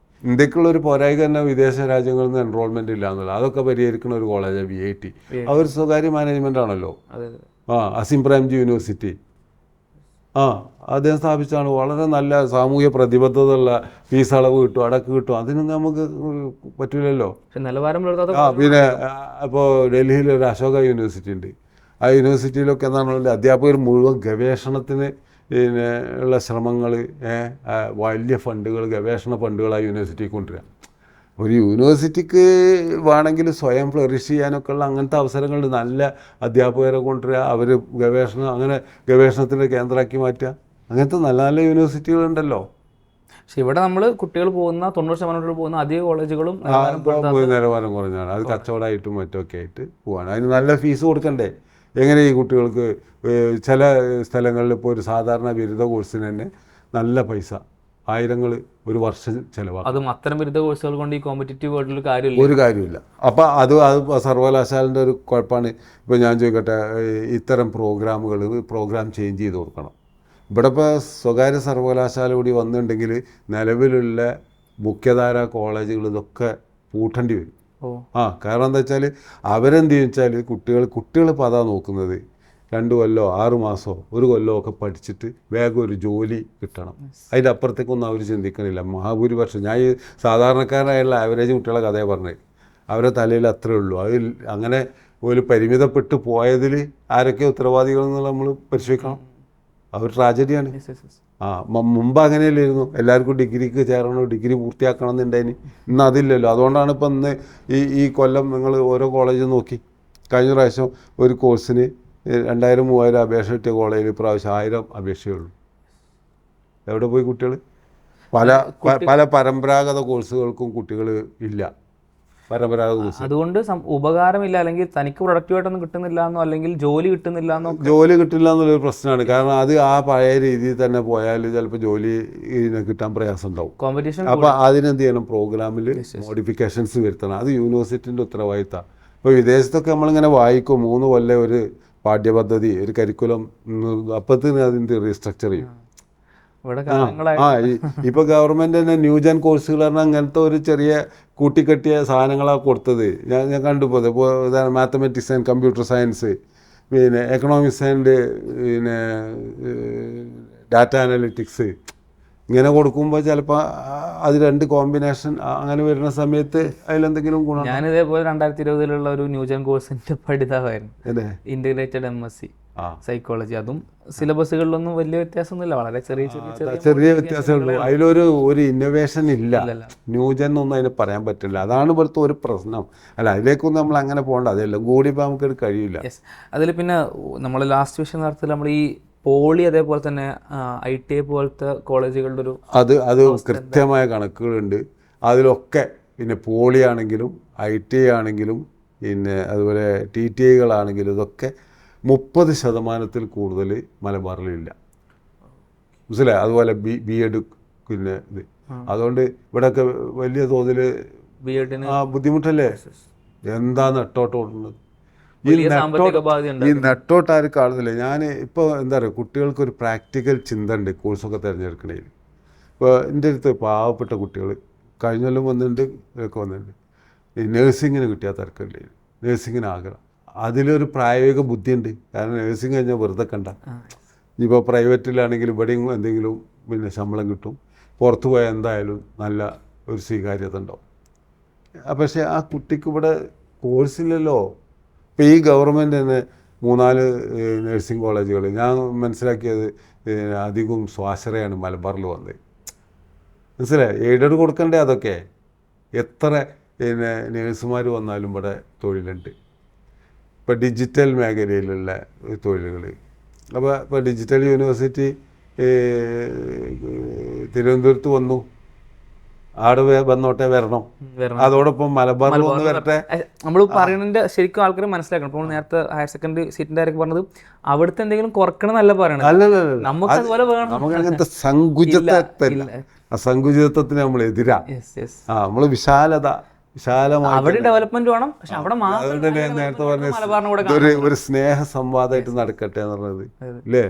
ഇന്ത്യക്കുള്ള ഒരു പോരായ്മ തന്നെ വിദേശ രാജ്യങ്ങളിൽ നിന്ന് എൻറോൾമെന്റ് ഇല്ല എന്നുള്ളത്. അതൊക്കെ പരിഹരിക്കുന്ന ഒരു കോളേജാണ് VIT. അവർ സ്വകാര്യ മാനേജ്മെന്റ് ആണല്ലോ. അസിം പ്രേംജി യൂണിവേഴ്സിറ്റി അദ്ദേഹം സ്ഥാപിച്ചാണ്. വളരെ നല്ല സാമൂഹ്യ പ്രതിബദ്ധതയുള്ള ഫീസ് അളവ് കിട്ടും, അടക്ക് കിട്ടും. അതിനൊന്നും നമുക്ക് പറ്റില്ലല്ലോ. പിന്നെ ഇപ്പോൾ ഡൽഹിയിൽ ഒരു അശോക യൂണിവേഴ്സിറ്റി ഉണ്ട്. ആ യൂണിവേഴ്സിറ്റിയിലൊക്കെ എന്താണെന്നുള്ളത് അധ്യാപകർ മുഴുവൻ ഗവേഷണത്തിന് പിന്നെ ഉള്ള ശ്രമങ്ങൾ, വലിയ ഫണ്ടുകൾ, ഗവേഷണ ഫണ്ടുകൾ ആ യൂണിവേഴ്സിറ്റിക്ക് കൊണ്ടുവരിക. ഒരു യൂണിവേഴ്സിറ്റിക്ക് വേണമെങ്കിൽ സ്വയം ഫ്ലറിഷ് ചെയ്യാനൊക്കെ ഉള്ള അങ്ങനത്തെ അവസരങ്ങളുണ്ട്. നല്ല അധ്യാപകരെ കൊണ്ടുവരിക, അവർ ഗവേഷണം അങ്ങനെ ഗവേഷണത്തിൻ്റെ കേന്ദ്രമാക്കി മാറ്റുക. അങ്ങനത്തെ നല്ല നല്ല യൂണിവേഴ്സിറ്റികളുണ്ടല്ലോ. പക്ഷെ ഇവിടെ നമ്മൾ കുട്ടികൾ പോകുന്ന 90% പോകുന്ന അധിക കോളേജുകളും നിലവാരം കുറഞ്ഞാണ്. അത് കച്ചവടമായിട്ടും മറ്റൊക്കെ ആയിട്ട് പോവാണ്. അതിന് നല്ല ഫീസ് കൊടുക്കണ്ടേ? എങ്ങനെ ഈ കുട്ടികൾക്ക് ചില സ്ഥലങ്ങളിൽ ഇപ്പോൾ ഒരു സാധാരണ ബിരുദ കോഴ്സിന് തന്നെ നല്ല പൈസ, ആയിരങ്ങൾ ഒരു വർഷം ചിലവാക്കും. അതും അത്തരം ബിരുദ കോഴ്സുകൾ കൊണ്ട് ഈ കോമ്പറ്റീറ്റീവ് വേൾഡിൽ ഒരു കാര്യമില്ല. അപ്പോൾ അത് സർവകലാശാലൻ്റെ ഒരു കുഴപ്പമാണ്. ഇപ്പോൾ ഞാൻ ചോദിക്കട്ടെ, ഇത്തരം പ്രോഗ്രാം ചേഞ്ച് ചെയ്ത് കൊടുക്കണം. ഇവിടെ ഇപ്പോൾ സ്വകാര്യ സർവകലാശാല കൂടി വന്നിട്ടുണ്ടെങ്കിൽ നിലവിലുള്ള മുഖ്യധാര കോളേജുകൾ ഇതൊക്കെ പൂട്ടേണ്ടി വരും. കാരണം എന്താ വെച്ചാൽ അവരെന്ത് ചോദിച്ചാൽ കുട്ടികൾ ഇപ്പോൾ അതാ നോക്കുന്നത്. 2 കൊല്ലോ 6 മാസമോ 1 കൊല്ലോ ഒക്കെ പഠിച്ചിട്ട് വേഗം ഒരു ജോലി കിട്ടണം. അതിൻ്റെ അപ്പുറത്തേക്കൊന്നും അവർ ചിന്തിക്കണില്ല. മഹാഭൂരിപക്ഷം ഞാൻ ഈ സാധാരണക്കാരായുള്ള ആവറേജ് കുട്ടികളെ കഥയെ പറഞ്ഞത്, അവരുടെ തലയിൽ അത്രേ ഉള്ളൂ. അതിൽ അങ്ങനെ ഒരു പരിമിതപ്പെട്ട് പോയതിൽ ആരൊക്കെ ഉത്തരവാദികൾ എന്നുള്ള നമ്മൾ പരിശോധിക്കണം. അവർ ട്രാജഡിയാണ്. മുമ്പ് അങ്ങനെയല്ലായിരുന്നു. എല്ലാവർക്കും ഡിഗ്രിക്ക് ചേരണം, ഡിഗ്രി പൂർത്തിയാക്കണം എന്നുണ്ടായിന്. ഇന്ന് അതില്ലല്ലോ. അതുകൊണ്ടാണ് ഇപ്പം ഇന്ന് ഈ കൊല്ലം നിങ്ങൾ ഓരോ കോളേജ് നോക്കി. കഴിഞ്ഞ പ്രാവശ്യം ഒരു കോഴ്സിന് 2000-3000 അപേക്ഷ കിട്ടിയ കോളേജിൽ ഇപ്രാവശ്യം 1000 അപേക്ഷയുള്ളൂ. എവിടെ പോയി കുട്ടികൾ? പല പരമ്പരാഗത കോഴ്സുകൾക്കും കുട്ടികൾ ഇല്ല. പരമ്പരാഗത കോഴ്സ് അതുകൊണ്ട് ഉപകാരമില്ല, അല്ലെങ്കിൽ തനിക്ക് പ്രൊഡക്റ്റീവായിട്ടൊന്നും കിട്ടുന്നില്ല എന്നോ, അല്ലെങ്കിൽ ജോലി കിട്ടുന്നില്ല എന്നോ. ജോലി കിട്ടില്ല എന്നുള്ളൊരു പ്രശ്നമാണ്. കാരണം അത് ആ പഴയ രീതിയിൽ തന്നെ പോയാൽ ചിലപ്പോൾ ജോലി കിട്ടാൻ പ്രയാസം ഉണ്ടാവും. കോമ്പറ്റീഷൻ. അപ്പോൾ അതിനെന്ത് ചെയ്യണം? പ്രോഗ്രാമിൽ മോഡിഫിക്കേഷൻസ് വരുത്തണം. അത് യൂണിവേഴ്സിറ്റിൻ്റെ ഉത്തരവാദിത്തമാണ്. ഇപ്പോൾ വിദേശത്തൊക്കെ നമ്മളിങ്ങനെ വായിക്കും, 3 കൊല്ലം ഒരു പാഠ്യപദ്ധതി, ഒരു കരിക്കുലം, അപ്പത്തിന് അതിൻ്റെ റീസ്ട്രക്ചർ ചെയ്യും. ഇപ്പോൾ ഗവൺമെൻറ് തന്നെ ന്യൂജൻ കോഴ്സുകൾ പറഞ്ഞാൽ അങ്ങനത്തെ ഒരു ചെറിയ കൂട്ടിക്കെട്ടിയ സാധനങ്ങളാണ് കൊടുത്തത്. ഞാൻ കണ്ടുപോയത്. ഇപ്പോൾ ഉദാഹരണം മാത്തമെറ്റിക്സ് ആൻഡ് കമ്പ്യൂട്ടർ സയൻസ്, പിന്നെ എക്കണോമിക്സ് ആൻഡ് പിന്നെ ഡാറ്റ അനലിറ്റിക്സ്, ഇങ്ങനെ കൊടുക്കുമ്പോൾ ചിലപ്പോൾ അത് 2 കോമ്പിനേഷൻ അങ്ങനെ വരുന്ന സമയത്ത് അതിലെന്തെങ്കിലും ഗുണം. ഞാനിതേപോലെ 2020 ഒരു ന്യൂജൻ കോഴ്സിൻ്റെ പഠിതാവായിരുന്നു. Integrated MSc psychology. അതും സിലബസുകളിലൊന്നും വലിയ വ്യത്യാസമൊന്നുമില്ല, വളരെ ചെറിയ വ്യത്യാസമുള്ളൂ. അതിലൊരു ഇന്നോവേഷൻ ഇല്ല. ന്യൂജൻ ഒന്നും അതിന് പറയാൻ പറ്റില്ല. അതാണ് ഇവിടുത്തെ ഒരു പ്രശ്നം. അല്ല, അതിലേക്കൊന്നും നമ്മൾ അങ്ങനെ പോകണ്ട. അതെല്ലാം കൂടി ഇപ്പോൾ നമുക്കത് കഴിയില്ല. അതിൽ പിന്നെ നമ്മൾ ലാസ്റ്റ് വിഷയം നടത്തില്ല, നമ്മൾ ഈ പോളി അതേപോലെ തന്നെ ITI പോലത്തെ കോളേജുകളുടെ ഒരു അത് കൃത്യമായ കണക്കുകളുണ്ട് അതിലൊക്കെ. പിന്നെ പോളി ആണെങ്കിലും ITI ആണെങ്കിലും പിന്നെ അതുപോലെ TTIകളാണെങ്കിലും ഇതൊക്കെ 30% കൂടുതൽ മലബാറിലില്ല. മനസ്സിലായി? അതുപോലെ B.Ed പിന്നെ ഇത്. അതുകൊണ്ട് ഇവിടെയൊക്കെ വലിയ തോതിൽ ബുദ്ധിമുട്ടല്ലേ? എന്താ നെട്ടോട്ട് ഓടുന്നത്? ഈ നെട്ടോട്ട് ആരും കാണുന്നില്ല. ഞാൻ ഇപ്പോൾ എന്താ പറയുക, കുട്ടികൾക്കൊരു പ്രാക്ടിക്കൽ ചിന്ത ഉണ്ട് കോഴ്സൊക്കെ തിരഞ്ഞെടുക്കണേൽ. ഇപ്പോൾ എൻ്റെ അടുത്ത് പാവപ്പെട്ട കുട്ടികൾ കഴിഞ്ഞൊല്ലം വന്നിട്ടുണ്ട്, ഇതൊക്കെ വന്നിട്ടുണ്ട്. ഈ നേഴ്സിങ്ങിന് കിട്ടിയാൽ തിരക്കില്ല, നേഴ്സിങ്ങിന് ആഗ്രഹം. അതിലൊരു പ്രായോഗിക ബുദ്ധിയുണ്ട്. കാരണം നേഴ്സിംഗ് കഴിഞ്ഞാൽ വെറുതെ കണ്ട. ഇപ്പോൾ പ്രൈവറ്റിലാണെങ്കിൽ ഇവിടെയും എന്തെങ്കിലും പിന്നെ ശമ്പളം കിട്ടും, പുറത്തു പോയാൽ എന്തായാലും നല്ല ഒരു സ്വീകാര്യത ഉണ്ടാവും. പക്ഷേ ആ കുട്ടിക്ക് ഇവിടെ കോഴ്സില്ലല്ലോ. ഇപ്പോൾ ഈ ഗവൺമെൻറ് തന്നെ 3-4 നഴ്സിംഗ് കോളേജുകൾ ഞാൻ മനസ്സിലാക്കിയത് അധികവും സ്വാശ്രയാണ് മലബാറിൽ വന്നത്. മനസ്സിലായി? എയ്ഡഡ് കൊടുക്കണ്ടേ അതൊക്കെ? എത്ര പിന്നെ നേഴ്സുമാർ വന്നാലും ഇവിടെ തൊഴിലുണ്ട്. ഇപ്പോൾ ഡിജിറ്റൽ മേഖലയിലുള്ള തൊഴിലുകൾ. ഇപ്പോൾ ഡിജിറ്റൽ യൂണിവേഴ്സിറ്റി തിരുവനന്തപുരത്ത് വന്നു, ആട് വന്നോട്ടെ, വരണം. അതോടൊപ്പം മലബാറിൽ വന്ന് വരട്ടെ. നമ്മൾ പറയുന്നതിന്റെ ശരിക്കും ആൾക്കാർ മനസ്സിലാക്കണം. ഇപ്പോൾ നേരത്തെ ഹയർ സെക്കൻഡറി സീറ്റിന്റെ കാര്യം പറഞ്ഞത് അവിടുത്തെ എന്തെങ്കിലും കുറക്കണമെന്നല്ല പറയണത്. നമുക്ക് അതുപോലെ വേണം. നമുക്ക് അങ്ങനത്തെ സങ്കുചിതത്വമില്ല. ആ സങ്കുചിതത്വത്തിന് നമ്മൾ എതിരാ. നമ്മൾ വിശാലമായി അവിടെ ഡെവലപ്മെന്റ് വേണം. പക്ഷെ അവിടെ നേരത്തെ പറഞ്ഞ ഒരു സ്നേഹ സംവാദമായിട്ട് നടക്കട്ടെ എന്ന് പറഞ്ഞത് അല്ലേ?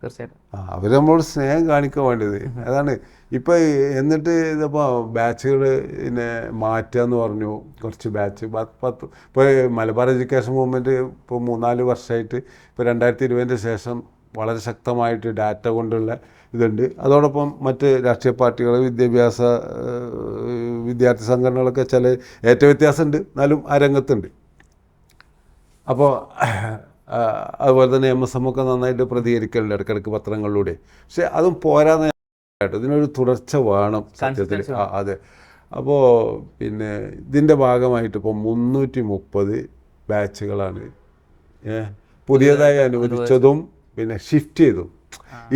തീർച്ചയായിട്ടും. അവർ നമ്മളോട് സ്നേഹം കാണിക്കാൻ വേണ്ടത് അതാണ്. ഇപ്പം എന്നിട്ട് ഇതിപ്പോൾ ബാച്ചുകൾ പിന്നെ മാറ്റുക എന്ന് പറഞ്ഞു, കുറച്ച് ബാച്ച് ഇപ്പോൾ മലബാർ എഡ്യൂക്കേഷൻ മൂവ്മെൻറ്റ് ഇപ്പോൾ 3-4 വർഷമായിട്ട് ഇപ്പോൾ 2020 ശേഷം വളരെ ശക്തമായിട്ട് ഡാറ്റ കൊണ്ടുള്ള ഇതുണ്ട്. അതോടൊപ്പം മറ്റ് രാഷ്ട്രീയ പാർട്ടികൾ, വിദ്യാർത്ഥി സംഘടനകളൊക്കെ ചില ഏറ്റവും വ്യത്യാസമുണ്ട്, എന്നാലും ആ രംഗത്തുണ്ട്. അപ്പോൾ അതുപോലെ തന്നെ MSM ഒക്കെ നന്നായിട്ട് പ്രതികരിക്കലുണ്ട് ഇടയ്ക്കിടയ്ക്ക് പത്രങ്ങളിലൂടെ. പക്ഷെ അതും പോരാന്ന് കേട്ടോ, ഇതിനൊരു തുടർച്ച വേണം സത്യത്തിൽ. അതെ. അപ്പോൾ പിന്നെ ഇതിൻ്റെ ഭാഗമായിട്ട് ഇപ്പോൾ 330 ബാച്ചുകളാണ് പുതിയതായി അനുവദിച്ചതും പിന്നെ ഷിഫ്റ്റ് ചെയ്തു.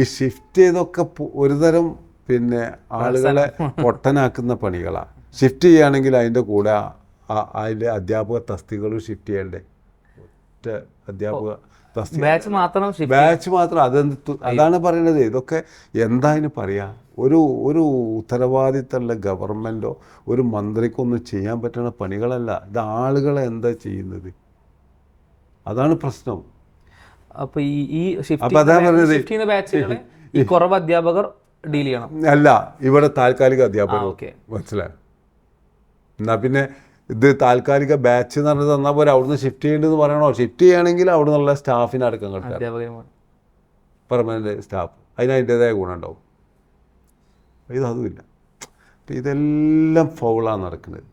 ഈ ഷിഫ്റ്റ് ചെയ്തൊക്കെ ഒരുതരം പിന്നെ ആളുകളെ പൊട്ടനാക്കുന്ന പണികളാണ്. ഷിഫ്റ്റ് ചെയ്യുകയാണെങ്കിൽ അതിൻ്റെ കൂടെ അതിൻ്റെ അധ്യാപക തസ്തികകളും ഷിഫ്റ്റ് ചെയ്യണ്ടേ? ഒറ്റ അധ്യാപക തസ്തിക ബാച്ച് മാത്രം. അതാണ് പറയുന്നത്. ഇതൊക്കെ എന്താ അതിന് പറയുക? ഒരു ഉത്തരവാദിത്തമുള്ള ഗവൺമെൻറ്റോ ഒരു മന്ത്രിക്കൊന്നും ചെയ്യാൻ പറ്റുന്ന പണികളല്ല. ഇത് ആളുകളെ എന്താ ചെയ്യുന്നത്? അതാണ് പ്രശ്നം. അപ്പോൾ ഈ ഷിഫ്റ്റ് ബാച്ചുകളെ ഈ കുറവ് അധ്യാപകർ ഡീൽ ചെയ്യണം. അല്ല, ഇവിടെ താൽക്കാലിക അധ്യാപകർ. മനസ്സിലായോ? എന്നാ പിന്നെ ഇത് താൽക്കാലിക ബാച്ച് എന്ന് പറഞ്ഞത് തന്നാൽ പോലെ അവിടുന്ന് ഷിഫ്റ്റ് ചെയ്യേണ്ടതെന്ന് പറയണോ? ഷിഫ്റ്റ് ചെയ്യുകയാണെങ്കിൽ അവിടെ നിന്നുള്ള സ്റ്റാഫിനെ അടക്കം കിട്ടാം, പെർമനൻ്റ് സ്റ്റാഫ്. അതിൻ്റേതായ ഗുണമുണ്ടാവും. ഇതതുമില്ല. ഇതെല്ലാം ഫൗളാണ് നടക്കുന്നത്.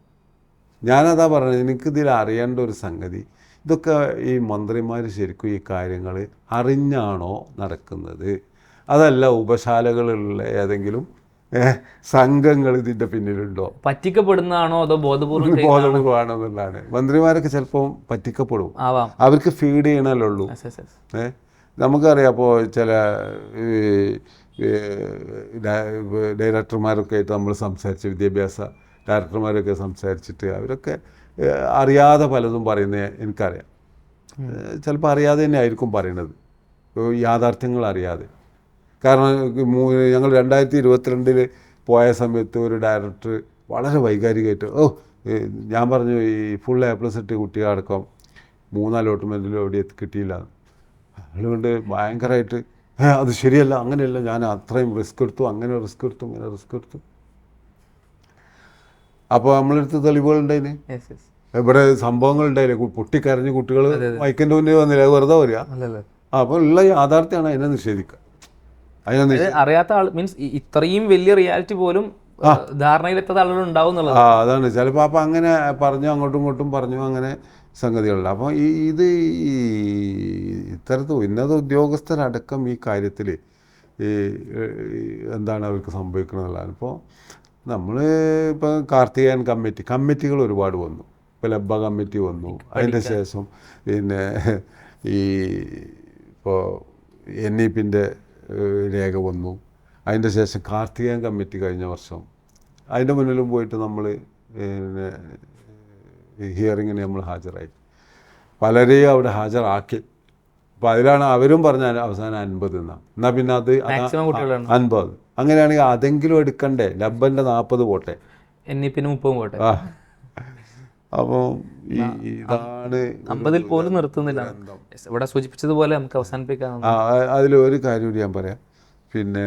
ഞാനതാ പറഞ്ഞത്, എനിക്കിതിൽ അറിയേണ്ട ഒരു സംഗതി, ഇതൊക്കെ ഈ മന്ത്രിമാർ ശരിക്കും ഈ കാര്യങ്ങൾ അറിഞ്ഞാണോ നടക്കുന്നത്, അതല്ല ഉപശാലകളിലുള്ള ഏതെങ്കിലും സംഘങ്ങൾ ഇതിൻ്റെ പിന്നിലുണ്ടോ, പറ്റിക്കപ്പെടുന്നതാണോ അതോ ബോധപൂർവമാണോ എന്നുള്ളതാണ്. മന്ത്രിമാരൊക്കെ ചിലപ്പോൾ പറ്റിക്കപ്പെടും, അവർക്ക് ഫീഡ് ചെയ്യണല്ലുള്ളൂ. നമുക്കറിയാം. അപ്പോൾ ചില ഡയറക്ടർമാരൊക്കെ ആയിട്ട് നമ്മൾ സംസാരിച്ച്, വിദ്യാഭ്യാസ ഡയറക്ടർമാരൊക്കെ സംസാരിച്ചിട്ട് അവരൊക്കെ അറിയാതെ പലതും പറയുന്നത് എനിക്കറിയാം. ചിലപ്പോൾ അറിയാതെ തന്നെ ആയിരിക്കും പറയണത്, യാഥാർത്ഥ്യങ്ങൾ അറിയാതെ. കാരണം ഞങ്ങൾ 2022 പോയ സമയത്ത് ഒരു ഡയറക്ടർ വളരെ വൈകാരികമായിട്ട് ഞാൻ പറഞ്ഞു, ഈ ഫുൾ A+ ഇട്ട് കുട്ടികളടക്കം 3 അലോട്ട്മെൻറ്റിലും എവിടെ കിട്ടിയില്ല. അതുകൊണ്ട് ഭയങ്കരമായിട്ട് അത് ശരിയല്ല, അങ്ങനെയല്ല, ഞാൻ അത്രയും റിസ്ക് എടുത്തു, അങ്ങനെ റിസ്ക് എടുത്തു, ഇങ്ങനെ റിസ്ക് എടുത്തു. അപ്പോൾ നമ്മളെടുത്ത് തെളിവുകളുണ്ടായിന്, ഇവിടെ സംഭവങ്ങളുണ്ടായില്ലേ, പൊട്ടിക്കരഞ്ഞ് കുട്ടികൾ മൈക്കിൻ്റെ മുന്നിൽ വന്നില്ല, അത് വെറുതെ വരിക. അപ്പോൾ ഉള്ള യാഥാർത്ഥ്യമാണ്, അതിനെ നിഷേധിക്കുക. അറിയാത്ത ആൾ മീൻസ് ഇത്രയും വലിയ റിയാലിറ്റി പോലും ധാരണയിലെത്താത്ത ആളുകൾ ഉണ്ടാവും. അതാണ്. ചിലപ്പോൾ അപ്പം അങ്ങനെ പറഞ്ഞു, അങ്ങോട്ടും ഇങ്ങോട്ടും പറഞ്ഞു, അങ്ങനെ സംഗതികളുണ്ട്. അപ്പോൾ ഇത് ഇത്തരത്തിൽ ഉന്നത ഉദ്യോഗസ്ഥരടക്കം ഈ കാര്യത്തിൽ എന്താണ് അവർക്ക് സംഭവിക്കുന്നതാണ്. ഇപ്പോൾ നമ്മൾ ഇപ്പോൾ കാർത്തികേയൻ കമ്മിറ്റികൾ ഒരുപാട് വന്നു. ഇപ്പോൾ ലബ്ബ കമ്മിറ്റി വന്നു. അതിൻ്റെ ശേഷം പിന്നെ ഈ ഇപ്പോൾ NEPൻ്റെ രേഖ വന്നു. അതിൻ്റെ ശേഷം കാർത്തികേയൻ കമ്മിറ്റി കഴിഞ്ഞ വർഷം, അതിൻ്റെ മുന്നിലും പോയിട്ട് നമ്മൾ പിന്നെ ഹിയറിങ്ങിന് നമ്മൾ ഹാജരായി, പലരെയും അവിടെ ഹാജരാക്കി. അപ്പോൾ അതിലാണ് അവരും പറഞ്ഞ അവസാനം 50 എന്നാൽ പിന്നെ അത് 50. അങ്ങനെയാണെങ്കിൽ അതെങ്കിലും എടുക്കണ്ടേ? ലബ്ബൻ്റെ 40 പോട്ടെ, NEPന് 30 പോട്ടെ. അപ്പോൾ ഇതാണ് 50 പോലും നിർത്തുന്നില്ല. ഇവിടെ സൂചിപ്പിച്ചതുപോലെ നമുക്ക് അവസാനിപ്പിക്കാം. അതിലൊരു കാര്യം കൂടി ഞാൻ പറയാം. പിന്നെ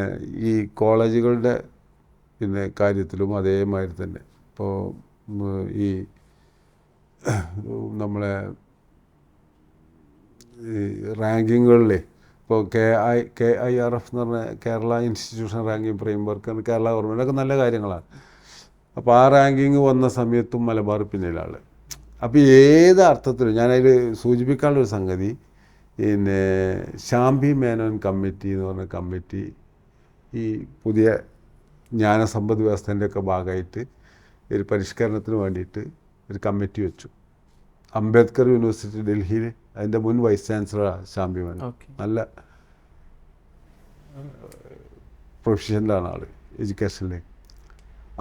ഈ കോളേജുകളുടെ പിന്നെ കാര്യത്തിലും അതേമാതിരി തന്നെ ഇപ്പോൾ ഈ നമ്മളെ ഈ റാങ്കിങ്ങുകളിലെ ഇപ്പോൾ KIRF എന്ന് പറഞ്ഞ Kerala institution ranking framework, Kerala ഗവൺമെൻറ്റൊക്കെ നല്ല കാര്യങ്ങളാണ്. അപ്പോൾ ആ റാങ്കിങ് വന്ന സമയത്തും മലബാർ പിന്നിലാണ്. അപ്പോൾ ഏത് അർത്ഥത്തിലും ഞാനതിൽ സൂചിപ്പിക്കാനുള്ളൊരു സംഗതി, പിന്നെ ശാംബി മേനോൻ കമ്മിറ്റി എന്ന് പറഞ്ഞ കമ്മിറ്റി ഈ പുതിയ ജ്ഞാനസമ്പദ് വ്യവസ്ഥേൻ്റെയൊക്കെ ഭാഗമായിട്ട് ഒരു പരിഷ്കരണത്തിന് വേണ്ടിയിട്ട് ഒരു കമ്മിറ്റി വെച്ചു. അംബേദ്കർ യൂണിവേഴ്സിറ്റി ഡൽഹിയിൽ അതിൻ്റെ മുൻ വൈസ് ചാൻസലറാണ് ശാംബി മേനോൻ. നല്ല പ്രൊഫഷണലാണ് ആൾ എഡ്യൂക്കേഷനിൽ.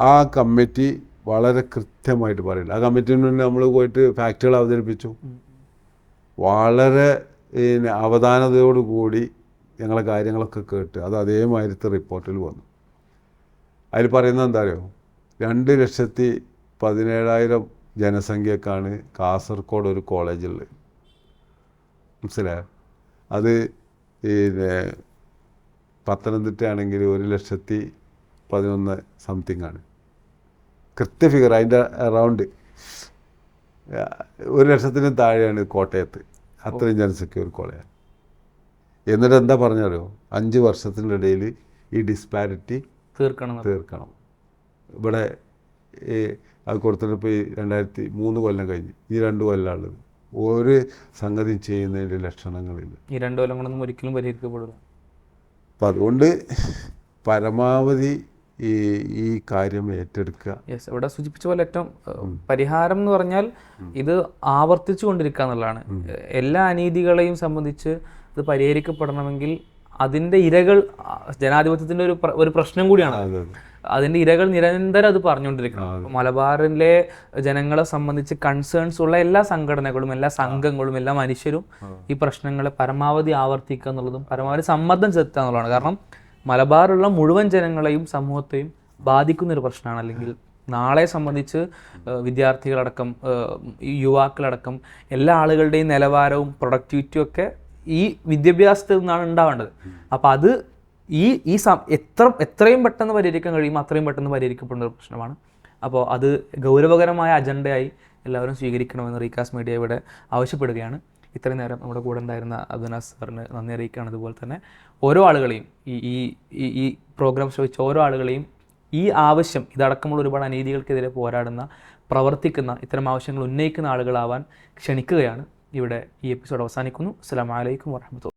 ആ കമ്മിറ്റി വളരെ കൃത്യമായിട്ട് പറയില്ല. ആ കമ്മിറ്റിന് മുന്നേ നമ്മൾ പോയിട്ട് ഫാക്റ്റുകൾ അവതരിപ്പിച്ചു. വളരെ അവധാനതയോടുകൂടി ഞങ്ങളെ കാര്യങ്ങളൊക്കെ കേട്ട് അത് അതേമാതിരത്തെ റിപ്പോർട്ടിൽ വന്നു. അതിൽ പറയുന്നത് എന്താ അറിയോ? 2,17,000 ജനസംഖ്യക്കാണ് കാസർഗോഡ് ഒരു കോളേജുള്ളത്. മനസ്സിലായോ? അത് പിന്നെ പത്തനംതിട്ട ആണെങ്കിൽ 1,11,000 സംതിങ് ആണ് കൃത്യ ഫിഗർ. അതിൻ്റെ അറൗണ്ട് 1,00,000 താഴെയാണ് കോട്ടയത്ത്. അത്രയും ജനസംഖ്യ ഒരു കോളയാണ്. എന്നിട്ട് എന്താ പറഞ്ഞാലോ 5 വർഷത്തിൻ്റെ ഇടയിൽ ഈ ഡിസ്പാരിറ്റി തീർക്കണം. ഇവിടെ ഈ അത് കൊടുത്തിട്ട് ഇപ്പോൾ ഈ 2003 കൊല്ലം കഴിഞ്ഞ് ഈ 2 കൊല്ലമുള്ളത് ഒരു സംഗതിയും ചെയ്യുന്നതിൻ്റെ ലക്ഷണങ്ങളില്ല. ഈ 2 കൊല്ലം കൊണ്ടൊന്നും ഒരിക്കലും പരിഹരിക്കപ്പെടില്ല. അപ്പം അതുകൊണ്ട് പരമാവധി ഈ കാര്യം ഏറ്റെടുക്കുക. യെസ്, ഇവിടെ സൂചിപ്പിച്ച പോലെ ഏറ്റവും പരിഹാരം എന്ന് പറഞ്ഞാൽ ഇത് ആവർത്തിച്ചു കൊണ്ടിരിക്കുക എന്നുള്ളതാണ്. എല്ലാ അനീതികളെയും സംബന്ധിച്ച് ഇത് പരിഹരിക്കപ്പെടണമെങ്കിൽ അതിൻ്റെ ഇരകൾ ജനാധിപത്യത്തിൻ്റെ ഒരു പ്രശ്നം കൂടിയാണ്. അതിൻ്റെ ഇരകൾ നിരന്തരം അത് പറഞ്ഞുകൊണ്ടിരിക്കണം. മലബാറിലെ ജനങ്ങളെ സംബന്ധിച്ച് കൺസേൺസ് ഉള്ള എല്ലാ സംഘടനകളും എല്ലാ സംഘങ്ങളും എല്ലാ മനുഷ്യരും ഈ പ്രശ്നങ്ങളെ പരമാവധി ആവർത്തിക്കുക എന്നുള്ളതും പരമാവധി സമ്മർദ്ദം ചെലുത്തുക എന്നുള്ളതാണ്. കാരണം മലബാറുള്ള മുഴുവൻ ജനങ്ങളെയും സമൂഹത്തെയും ബാധിക്കുന്നൊരു പ്രശ്നമാണ്. അല്ലെങ്കിൽ നാളെ സംബന്ധിച്ച് വിദ്യാർത്ഥികളടക്കം യുവാക്കളടക്കം എല്ലാ ആളുകളുടെയും നിലവാരവും പ്രൊഡക്ടിവിറ്റിയും ഒക്കെ ഈ വിദ്യാഭ്യാസത്തിൽ നിന്നാണ് ഉണ്ടാവേണ്ടത്. അപ്പം അത് എത്രയും പെട്ടെന്ന് പരിഹരിക്കാൻ കഴിയുമോ അത്രയും പെട്ടെന്ന് പരിഹരിക്കപ്പെടുന്ന ഒരു പ്രശ്നമാണ്. അപ്പോൾ അത് ഗൗരവകരമായ അജണ്ടയായി എല്ലാവരും സ്വീകരിക്കണമെന്ന് റീകാസ്റ്റ് മീഡിയ ഇവിടെ ആവശ്യപ്പെടുകയാണ്. ഇത്രയും നേരം നമ്മുടെ കൂടെ ഉണ്ടായിരുന്ന അബ്ദുനാസ് സാറിന് നന്ദി അറിയിക്കുകയാണ്. അതുപോലെ തന്നെ ഓരോ ആളുകളെയും ഈ പ്രോഗ്രാം ശ്രമിച്ച ഓരോ ആളുകളെയും ഈ ആവശ്യം ഇതടക്കമുള്ള ഒരുപാട് അനീതികൾക്കെതിരെ പോരാടുന്ന പ്രവർത്തിക്കുന്ന ഇത്തരം ആവശ്യങ്ങൾ ഉന്നയിക്കുന്ന ആളുകളാവാൻ ക്ഷണിക്കുകയാണ്. ഇവിടെ ഈ എപ്പിസോഡ് അവസാനിക്കുന്നു. അസ്സലാമു അലൈക്കും വറഹ്മത്തുള്ളാഹി.